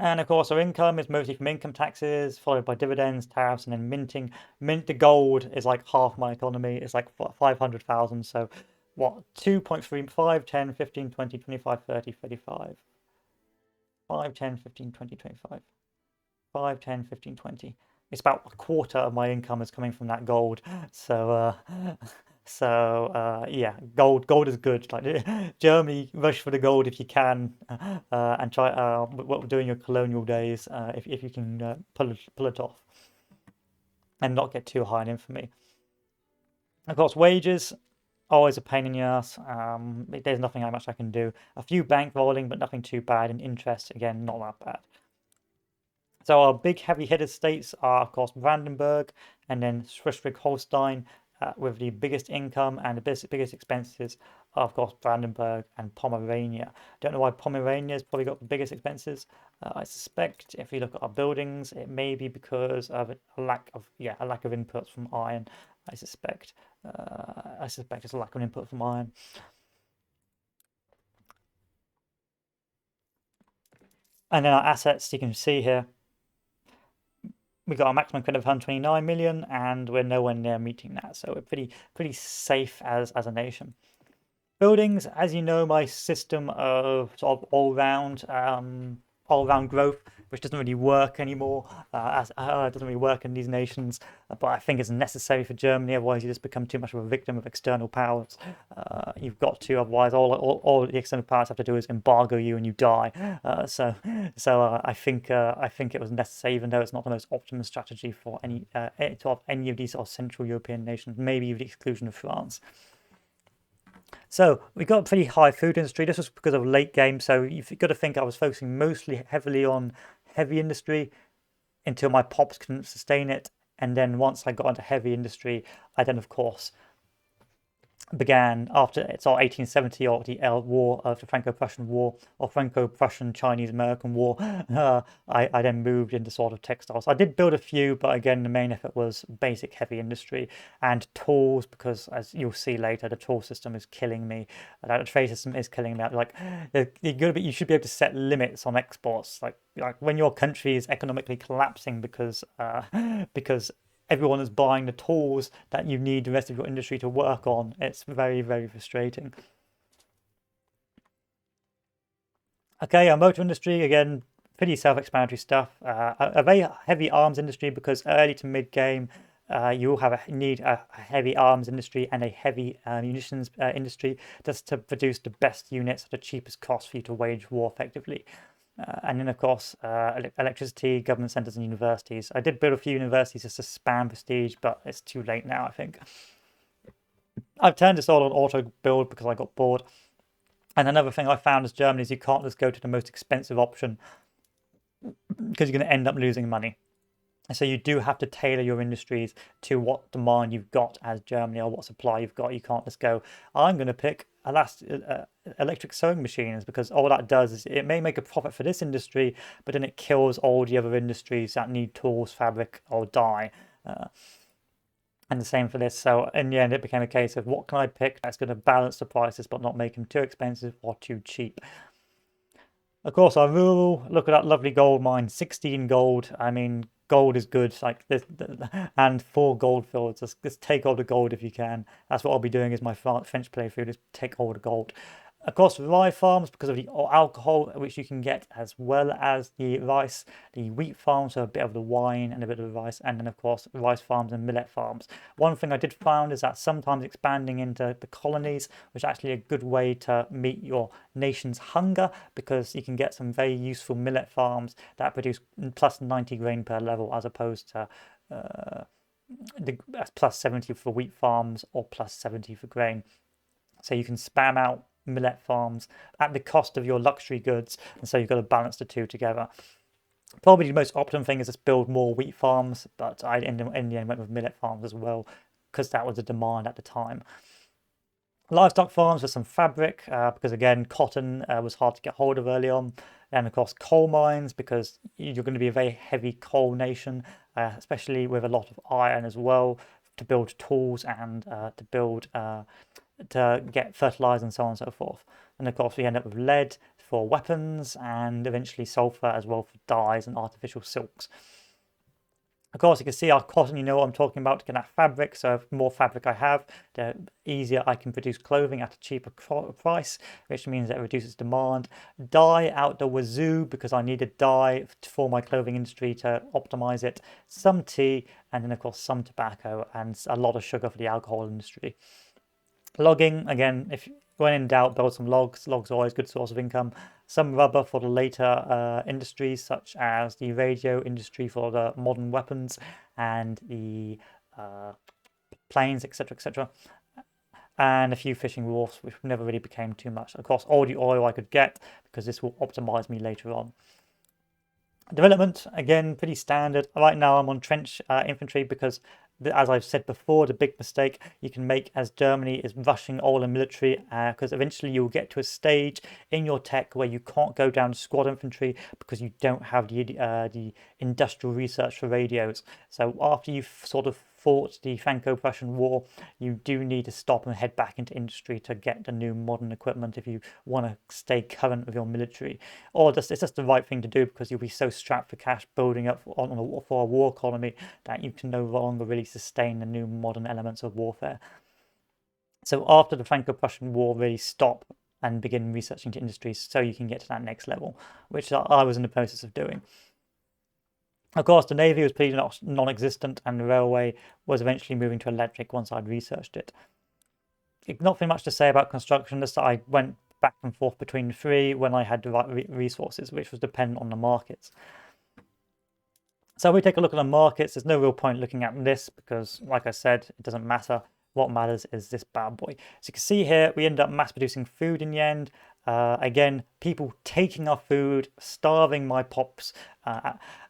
And of course, our income is mostly from income taxes, followed by dividends, tariffs, and then minting. Mint the gold is like half my economy. It's like 500,000. So what? 2.35, 10, 15, 20, 25, 30, 35. 5, 10, 15, 20, 25. 5, 10, 15, 20. It's about a quarter of my income is coming from that gold. So, yeah, gold is good. Like Germany, rush for the gold if you can, and try what we're doing your colonial days, if you can pull it off, and not get too high in infamy. Of course, wages always a pain in the ass. There's nothing much I can do. A few bank rolling, but nothing too bad. And interest again, not that bad. So our big heavy-hitter states are, of course, Brandenburg and then Schleswig-Holstein, with the biggest income and the biggest expenses are, of course, Brandenburg and Pomerania. Don't know why Pomerania has probably got the biggest expenses. I suspect if you look at our buildings, it may be because of a lack of inputs from iron. I suspect it's a lack of input from iron. And then our assets, you can see here, we got our maximum credit of 129 million, and we're nowhere near meeting that. So we're pretty safe as a nation. Buildings, as you know, my system of sort of all-round growth, which doesn't really work anymore, as it doesn't really work in these nations, but I think it's necessary for Germany. Otherwise, you just become too much of a victim of external powers. You've got to, otherwise, all the external powers have to do is embargo you, and you die. So I think it was necessary, even though it's not the most optimum strategy for any of these sort of Central European nations, maybe with the exclusion of France. So we got a pretty high food industry. This was because of late game. So you've got to think I was focusing mostly heavily on heavy industry until my pops couldn't sustain it. And then once I got into heavy industry, I then, of course, began after it's all 1870 or the war of the Franco-Prussian War or Franco-Prussian Chinese-American War. I then moved into sort of textiles. I did build a few, but again, the main effort was basic heavy industry and tools, because as you'll see later, the tool system is killing me. The trade system is killing me. Like you should be able to set limits on exports. Like when your country is economically collapsing because everyone is buying the tools that you need the rest of your industry to work on. It's very, very frustrating. Okay, our motor industry, again, pretty self-explanatory stuff. A very heavy arms industry, because early to mid-game, you will need a heavy arms industry and a heavy munitions industry just to produce the best units at the cheapest cost for you to wage war effectively. And then, of course, electricity, government centres, and universities. I did build a few universities just to spam prestige, but it's too late now, I think. I've turned this all on auto build because I got bored. And another thing I found as Germany is you can't just go to the most expensive option, because you're going to end up losing money. So you do have to tailor your industries to what demand you've got as Germany, or what supply you've got. You can't just go, I'm going to pick electric sewing machines, because all that does is it may make a profit for this industry, but then it kills all the other industries that need tools, fabric, or dye. And the same for this. So in the end, it became a case of what can I pick that's going to balance the prices but not make them too expensive or too cheap. Of course, our rural, look at that lovely gold mine, 16 gold. I mean, gold is good, like this, and 4 gold fields. Just take all the gold if you can. That's what I'll be doing is my French playthrough, just take all the gold. Of course, rye farms, because of the alcohol which you can get, as well as the rice, the wheat farms, so a bit of the wine and a bit of the rice, and then of course rice farms and millet farms. One thing I did find is that sometimes expanding into the colonies was actually a good way to meet your nation's hunger, because you can get some very useful millet farms that produce plus 90 grain per level, as opposed to the plus 70 for wheat farms or plus 70 for grain. So you can spam out millet farms at the cost of your luxury goods, and so you've got to balance the two together. Probably the most optimum thing is just build more wheat farms, but I in the end went with millet farms as well, because that was the demand at the time. Livestock farms with some fabric, because again cotton was hard to get hold of early on, and of course coal mines, because you're going to be a very heavy coal nation, especially with a lot of iron as well, to build tools and to get fertilizer and so on and so forth. And of course we end up with lead, for weapons, and eventually sulfur as well for dyes and artificial silks. Of course, you can see our cotton, you know what I'm talking about, to get that fabric. So the more fabric I have, the easier I can produce clothing at a cheaper price, which means that it reduces demand. Dye out the wazoo, because I needed dye for my clothing industry to optimize it. Some tea, and then of course some tobacco, and a lot of sugar for the alcohol industry. Logging, again, if when in doubt, build some logs. Logs are always a good source of income. Some rubber for the later industries, such as the radio industry for the modern weapons and the planes, etc., etc. And a few fishing wharfs, which never really became too much. Of course, all the oil I could get, because this will optimize me later on. Development, again, pretty standard. Right now I'm on trench infantry because, as I've said before, the big mistake you can make as Germany is rushing all the military, because eventually you'll get to a stage in your tech where you can't go down to squad infantry because you don't have the industrial research for radios. So after you've sort of fought the Franco-Prussian War, you do need to stop and head back into industry to get the new modern equipment if you want to stay current with your military. Or it's just the right thing to do, because you'll be so strapped for cash building up for a war economy that you can no longer really sustain the new modern elements of warfare. So after the Franco-Prussian War, really stop and begin researching to industries so you can get to that next level, which I was in the process of doing. Of course, the Navy was pretty non-existent, and the railway was eventually moving to electric once I'd researched it. Nothing much to say about construction, just that I went back and forth between the three when I had the right resources, which was dependent on the markets. So we take a look at the markets. There's no real point looking at this because, like I said, it doesn't matter. What matters is this bad boy. So you can see here, we end up mass producing food in the end. Again, people taking our food, starving my pops,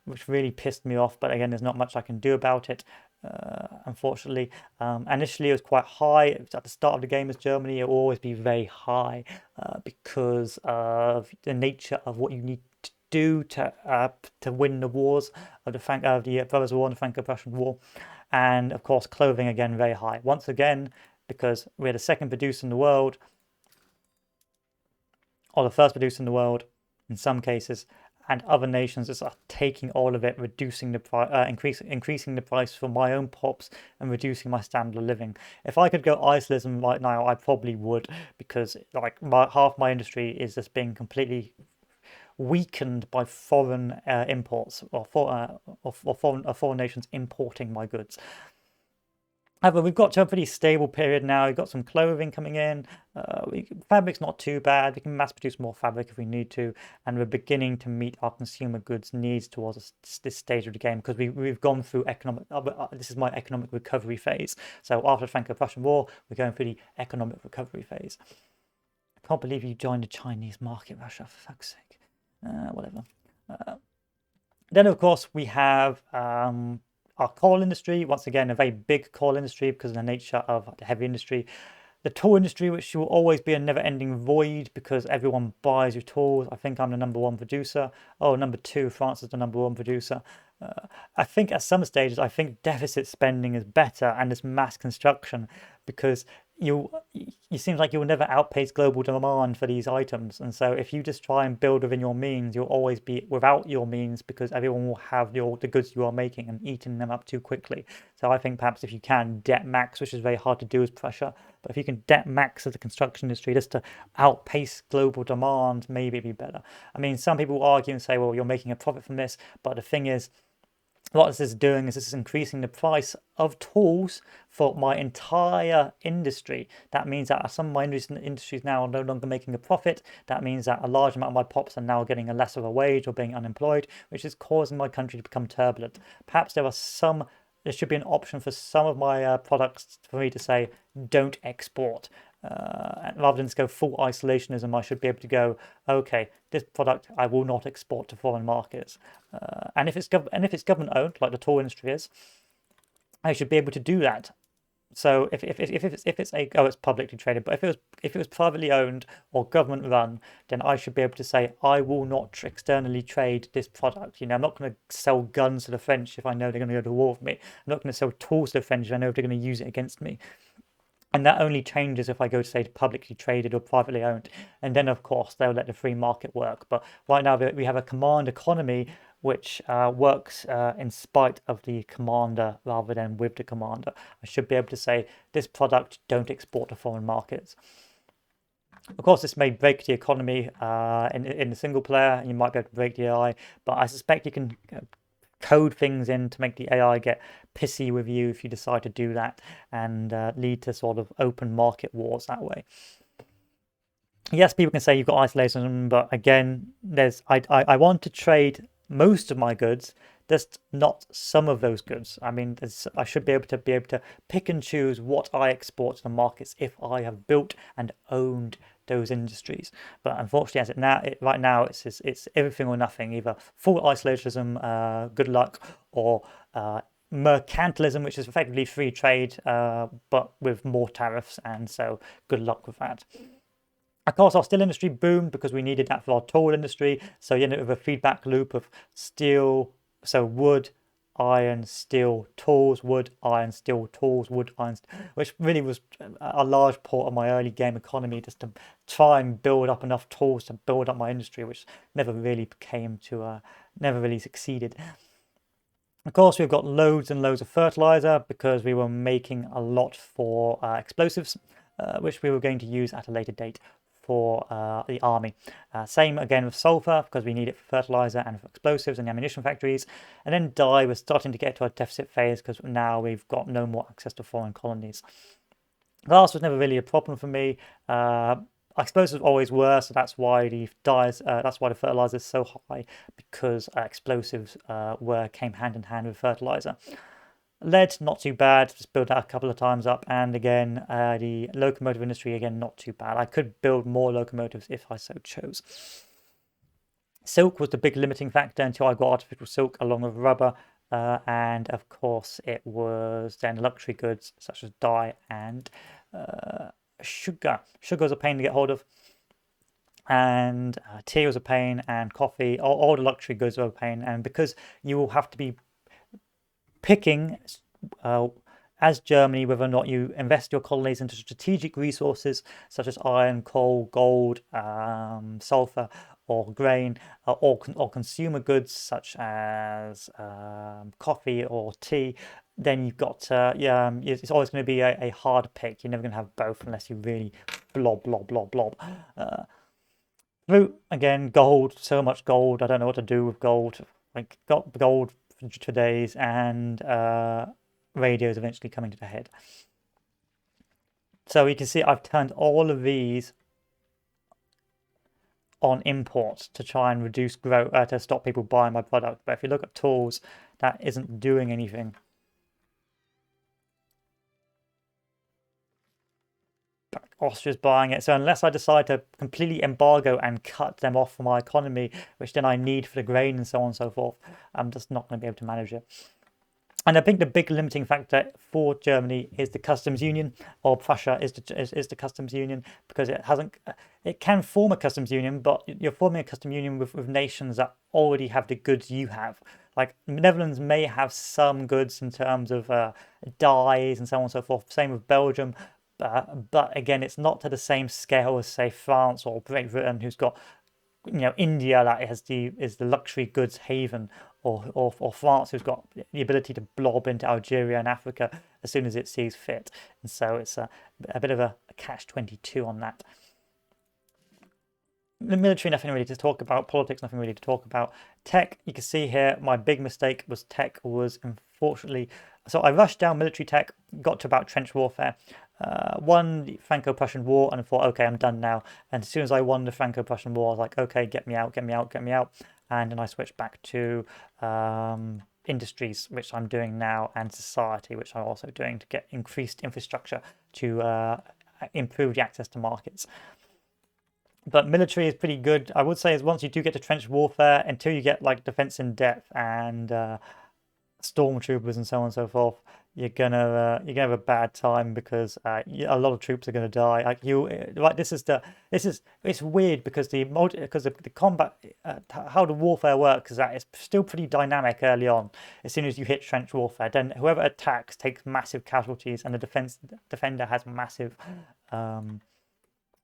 which really pissed me off. But again, there's not much I can do about it, unfortunately. Initially, it was quite high. It was at the start of the game as Germany. It will always be very high because of the nature of what you need to do to win the wars of the Brothers' War and the Franco-Prussian War. And of course, clothing, again, very high. Once again, because we're the second producer in the world, or the first producer in the world in some cases, and other nations just are taking all of it, reducing the price, increasing the price for my own pops and reducing my standard of living. If I could go isolism right now, I probably would, because like half my industry is just being completely weakened by foreign imports or foreign nations importing my goods. However, we've got to a pretty stable period now. We've got some clothing coming in. Fabric's not too bad. We can mass produce more fabric if we need to. And we're beginning to meet our consumer goods needs towards this stage of the game, because we've gone through economic... this is my economic recovery phase. So after the Franco-Prussian War, we're going through the economic recovery phase. I can't believe you joined the Chinese market, Russia, for fuck's sake. Whatever. Then, of course, we have... our coal industry, once again, a very big coal industry because of the nature of the heavy industry. The tool industry, which will always be a never-ending void because everyone buys your tools. I think I'm the #1 producer. Oh, #2, France is the #1 producer. I think at some stages, I think deficit spending is better and this mass construction, because it seems like you'll never outpace global demand for these items. And so if you just try and build within your means, you'll always be without your means because everyone will have the goods you are making and eating them up too quickly. So I think perhaps if you can debt max, which is very hard to do as Prussia, but if you can debt max as the construction industry just to outpace global demand, maybe it'd be better. I mean, some people argue and say, well, you're making a profit from this, but the thing is, what this is doing is this is increasing the price of tools for my entire industry. That means that some of my industries now are no longer making a profit. That means that a large amount of my pops are now getting a less of a wage or being unemployed, which is causing my country to become turbulent. Perhaps there should be an option for some of my products for me to say, don't export. Rather than just go full isolationism, I should be able to go, okay, this product I will not export to foreign markets. And if it's government owned, like the tool industry is, I should be able to do that. So if it's publicly traded, but if it was privately owned or government run, then I should be able to say I will not externally trade this product. You know, I'm not going to sell guns to the French if I know they're going to go to war with me. I'm not going to sell tools to the French if I know they're going to use it against me. And that only changes if I go to, say, publicly traded or privately owned. And then, of course, they'll let the free market work. But right now, we have a command economy which works in spite of the commander rather than with the commander. I should be able to say, this product don't export to foreign markets. Of course, this may break the economy in the single player, and you might be able to break the AI, but I suspect you can code things in to make the AI get pissy with you if you decide to do that, and lead to sort of open market wars that way. Yes, people can say you've got isolationism, but again, I want to trade most of my goods, just not some of those goods. I mean, I should be able to pick and choose what I export to the markets if I have built and owned those industries. But unfortunately, right now, it's everything or nothing. Either full isolationism, good luck, or mercantilism, which is effectively free trade, but with more tariffs, and so good luck with that. Of course, our steel industry boomed because we needed that for our tool industry. So you end up with a feedback loop of steel, so wood, iron, steel, tools, wood, iron, steel, tools, wood, iron, which really was a large part of my early game economy, just to try and build up enough tools to build up my industry, which never really never really succeeded. Of course, we've got loads and loads of fertilizer because we were making a lot for explosives, which we were going to use at a later date for the army. Same again with sulfur because we need it for fertilizer and for explosives and ammunition factories. And then dye was starting to get to a deficit phase because now we've got no more access to foreign colonies. Glass was never really a problem for me. Explosives always were, so that's why the fertilizer is so high, because explosives came hand in hand with fertilizer. Lead, not too bad, just built that a couple of times up. And again, the locomotive industry, again, not too bad. I could build more locomotives if I so chose. Silk was the big limiting factor until I got artificial silk along with rubber. And of course, it was then luxury goods such as dye and sugar. Sugar was a pain to get hold of. And tea was a pain, and coffee, all the luxury goods were a pain. And because you will have to be picking as Germany whether or not you invest your colonies into strategic resources such as iron, coal, gold, sulfur, or grain, or consumer goods such as coffee or tea, then you've got it's always going to be a hard pick. You're never going to have both unless you really blob. Fruit, again, gold, so much gold. I don't know what to do with gold. Like, got gold for days, and radios eventually coming to the head. So you can see I've turned all of these on imports to try and reduce growth, to stop people buying my product. But if you look at tools, that isn't doing anything. Austria's buying it. So unless I decide to completely embargo and cut them off from my economy, which then I need for the grain and so on and so forth, I'm just not going to be able to manage it. And I think the big limiting factor for Germany is the customs union, or Prussia is the customs union, because it can form a customs union, but you're forming a customs union with nations that already have the goods you have. Like, Netherlands may have some goods in terms of dyes and so on and so forth. Same with Belgium. But again, it's not to the same scale as, say, France or Great Britain, who's got, India that is the luxury goods haven, or France, who's got the ability to blob into Algeria and Africa as soon as it sees fit. And so it's a bit of a catch-22 on that. The military, nothing really to talk about. Politics, nothing really to talk about. Tech, you can see here, my big mistake was tech was, unfortunately, so I rushed down military tech, got to about trench warfare, won the Franco-Prussian War, and thought, okay, I'm done now. And as soon as I won the Franco-Prussian War, I was like, okay, get me out. And then I switched back to industries, which I'm doing now, and society, which I'm also doing to get increased infrastructure to improve the access to markets. But military is pretty good. I would say is once you do get to trench warfare, until you get like defense in depth and stormtroopers and so on and so forth, you're gonna have a bad time because a lot of troops are gonna die. Like like it's weird because the combat how the warfare works is that it's still pretty dynamic early on. As soon as you hit trench warfare, then whoever attacks takes massive casualties, and the defender has massive um,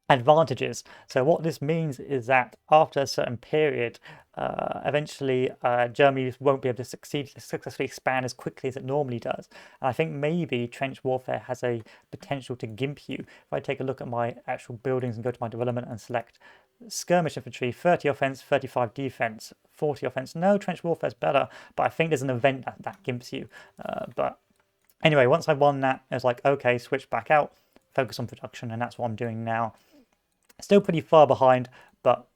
advantages. So what this means is that after a certain period, eventually Germany won't be able to successfully expand as quickly as it normally does. And I think maybe trench warfare has a potential to gimp you. If I take a look at my actual buildings and go to my development and select skirmish infantry, 30 offense, 35 defense, 40 offense. No, trench warfare is better, but I think there's an event that gimps you. But anyway, once I won that, I was like, okay, switch back out, focus on production, and that's what I'm doing now. Still pretty far behind, but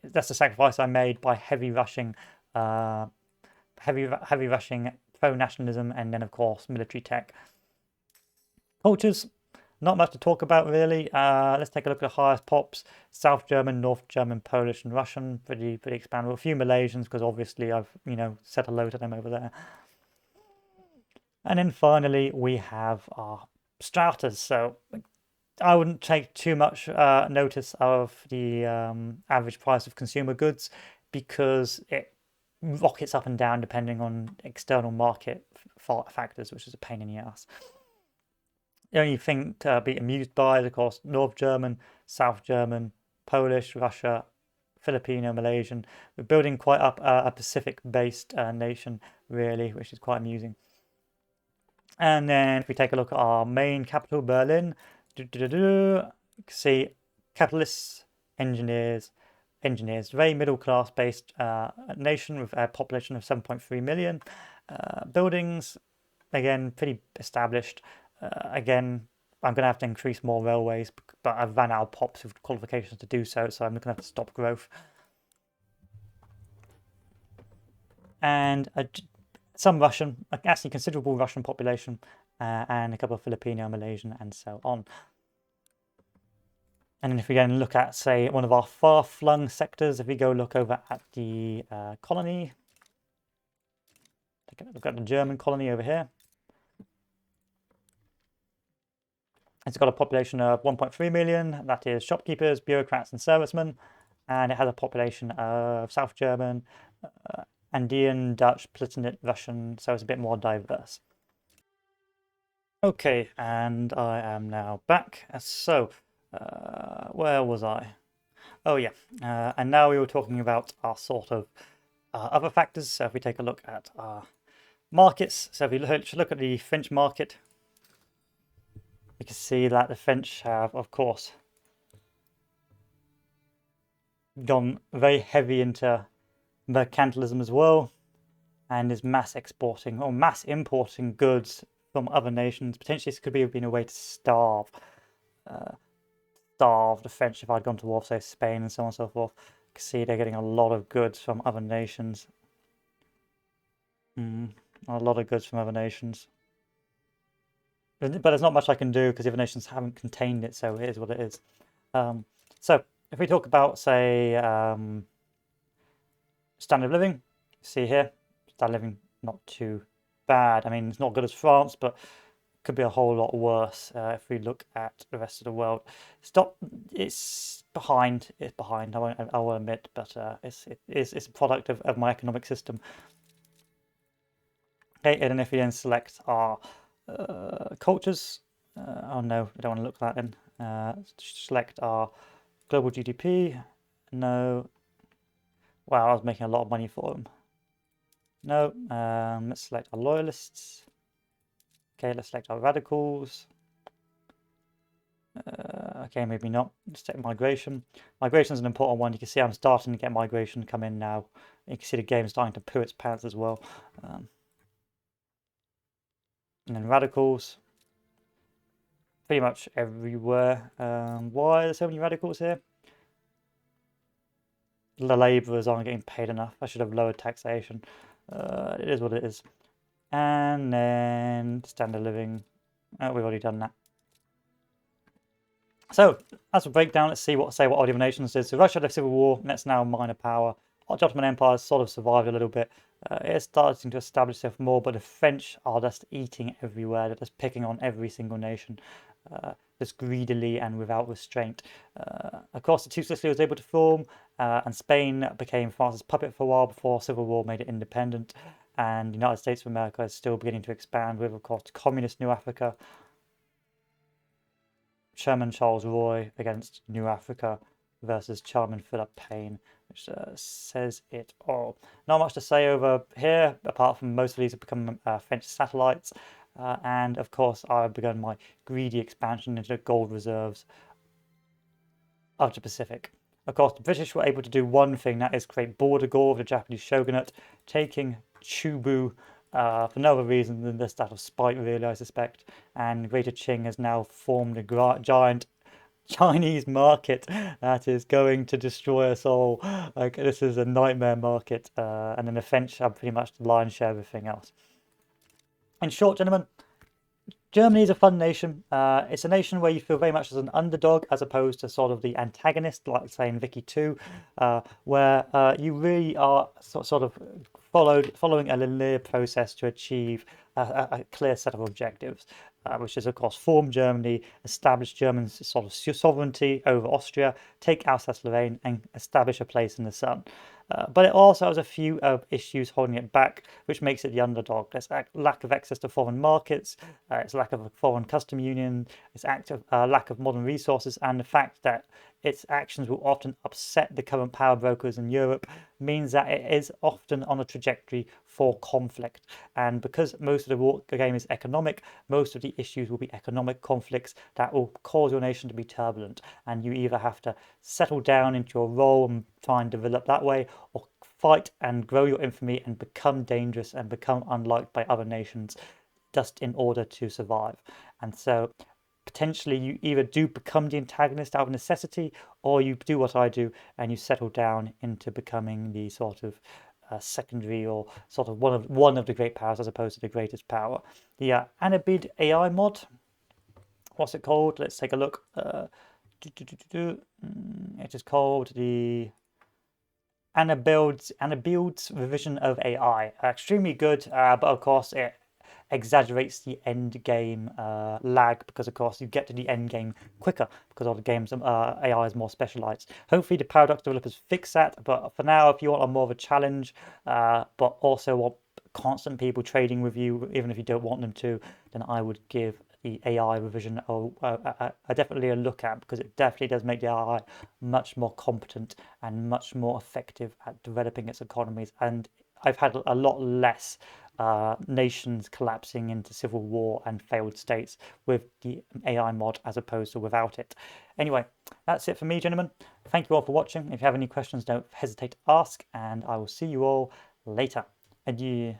that's the sacrifice I made by heavy rushing pro-nationalism, and then of course military tech. Cultures, not much to talk about really. Let's take a look at the highest pops: South German, North German, Polish, and Russian. Pretty expandable. A few Malaysians because obviously I've said hello to them over there. And then finally we have our stratas. So I wouldn't take too much notice of the average price of consumer goods because it rockets up and down depending on external market factors, which is a pain in the ass. The only thing to be amused by is, of course, North German, South German, Polish, Russia, Filipino, Malaysian. We're building quite up a Pacific-based nation, really, which is quite amusing. And then if we take a look at our main capital, Berlin, you can see capitalists, engineers, very middle class based nation with a population of 7.3 million. Buildings, again, pretty established. Again, I'm going to have to increase more railways, but I've ran out of pops with qualifications to do so, so I'm going to have to stop growth. And some Russian, actually considerable Russian population, and a couple of Filipino, Malaysian, and so on. And then if we go and look at, say, one of our far-flung sectors, if we go look over at the colony, look at the German colony over here. It's got a population of 1.3 million. That is shopkeepers, bureaucrats, and servicemen. And it has a population of South German, Andean, Dutch, Palatinate, Russian, so it's a bit more diverse. Okay, and I am now back. So, where was I? Oh yeah, and now we were talking about our sort of other factors. So if we take a look at our markets, so if we look at the French market, you can see that the French have, of course, gone very heavy into mercantilism as well, and is mass exporting or mass importing goods from other nations. Potentially, this could have been a way to starve the French if I'd gone to war, say Spain and so on and so forth. You can see they're getting a lot of goods from other nations. A lot of goods from other nations. But there's not much I can do because the other nations haven't contained it, so it is what it is. So if we talk about, say, standard of living, see here, standard of living not too bad. I mean, it's not good as France, but could be a whole lot worse if we look at the rest of the world. It's behind. It's behind. I won't admit, but it's a product of my economic system. Okay, and then if we then select our cultures, oh no, I don't want to look at that then. Select our global GDP. No. Wow, I was making a lot of money for them. No. Let's select our loyalists. Okay, let's select our radicals. Okay, maybe not. Let's take migration. Migration is an important one. You can see I'm starting to get migration come in now. You can see the game starting to poo its pants as well. And then radicals. Pretty much everywhere. Why are there so many radicals here? The labourers aren't getting paid enough. I should have lowered taxation. It is what it is. And then standard living. We've already done that. So as a breakdown, let's see what all the other nations did. So Russia had a civil war, and that's now a minor power. Ottoman Empire has sort of survived a little bit. It's starting to establish itself more, but the French are just eating everywhere. They're just picking on every single nation, just greedily and without restraint. Of course, the Two Sicily was able to form, and Spain became France's puppet for a while before Civil War made it independent. And the United States of America is still beginning to expand with, of course, communist New Africa. Chairman Charles Roy against New Africa versus Chairman Philip Payne, which says it all. Not much to say over here, apart from most of these have become French satellites. And of course, I've begun my greedy expansion into the gold reserves of the Pacific. Of course, the British were able to do one thing, that is create border gore with the Japanese shogunate, taking Chubu for no other reason than this out of spite, really, I suspect. And Greater Qing has now formed a giant Chinese market that is going to destroy us all. Like, this is a nightmare market, and then the French have pretty much the lion's share of everything else. In short, gentlemen, Germany is a fun nation. It's a nation where you feel very much as an underdog as opposed to sort of the antagonist, like say in Vicky 2, where you really are sort of following a linear process to achieve a clear set of objectives, which is, of course, form Germany, establish German sort of sovereignty over Austria, take Alsace-Lorraine, and establish a place in the sun. But it also has a few issues holding it back, which makes it the underdog. There's lack of access to foreign markets, its lack of a foreign custom union, its lack of modern resources, and the fact that its actions will often upset the current power brokers in Europe means that it is often on a trajectory for conflict. And because most of the war game is economic, most of the issues will be economic conflicts that will cause your nation to be turbulent. And you either have to settle down into your role and try and develop that way, or fight and grow your infamy and become dangerous and become unliked by other nations just in order to survive. And so potentially you either do become the antagonist out of necessity, or you do what I do and you settle down into becoming the sort of secondary, or sort of one of the great powers as opposed to the greatest power. The Anabid AI mod, what's it called? Let's take a look. It is called the Anabild's revision of AI. Extremely good, but of course it exaggerates the end game lag, because of course you get to the end game quicker because all the games AI is more specialized. Hopefully the Paradox developers fix that, but for now, if you want a more of a challenge, but also want constant people trading with you, even if you don't want them to, then I would give the AI revision definitely a look at, because it definitely does make the AI much more competent and much more effective at developing its economies. And I've had a lot less nations collapsing into civil war and failed states with the AI mod as opposed to without it. Anyway, that's it for me, gentlemen. Thank you all for watching. If you have any questions, don't hesitate to ask, and I will see you all later. Adieu.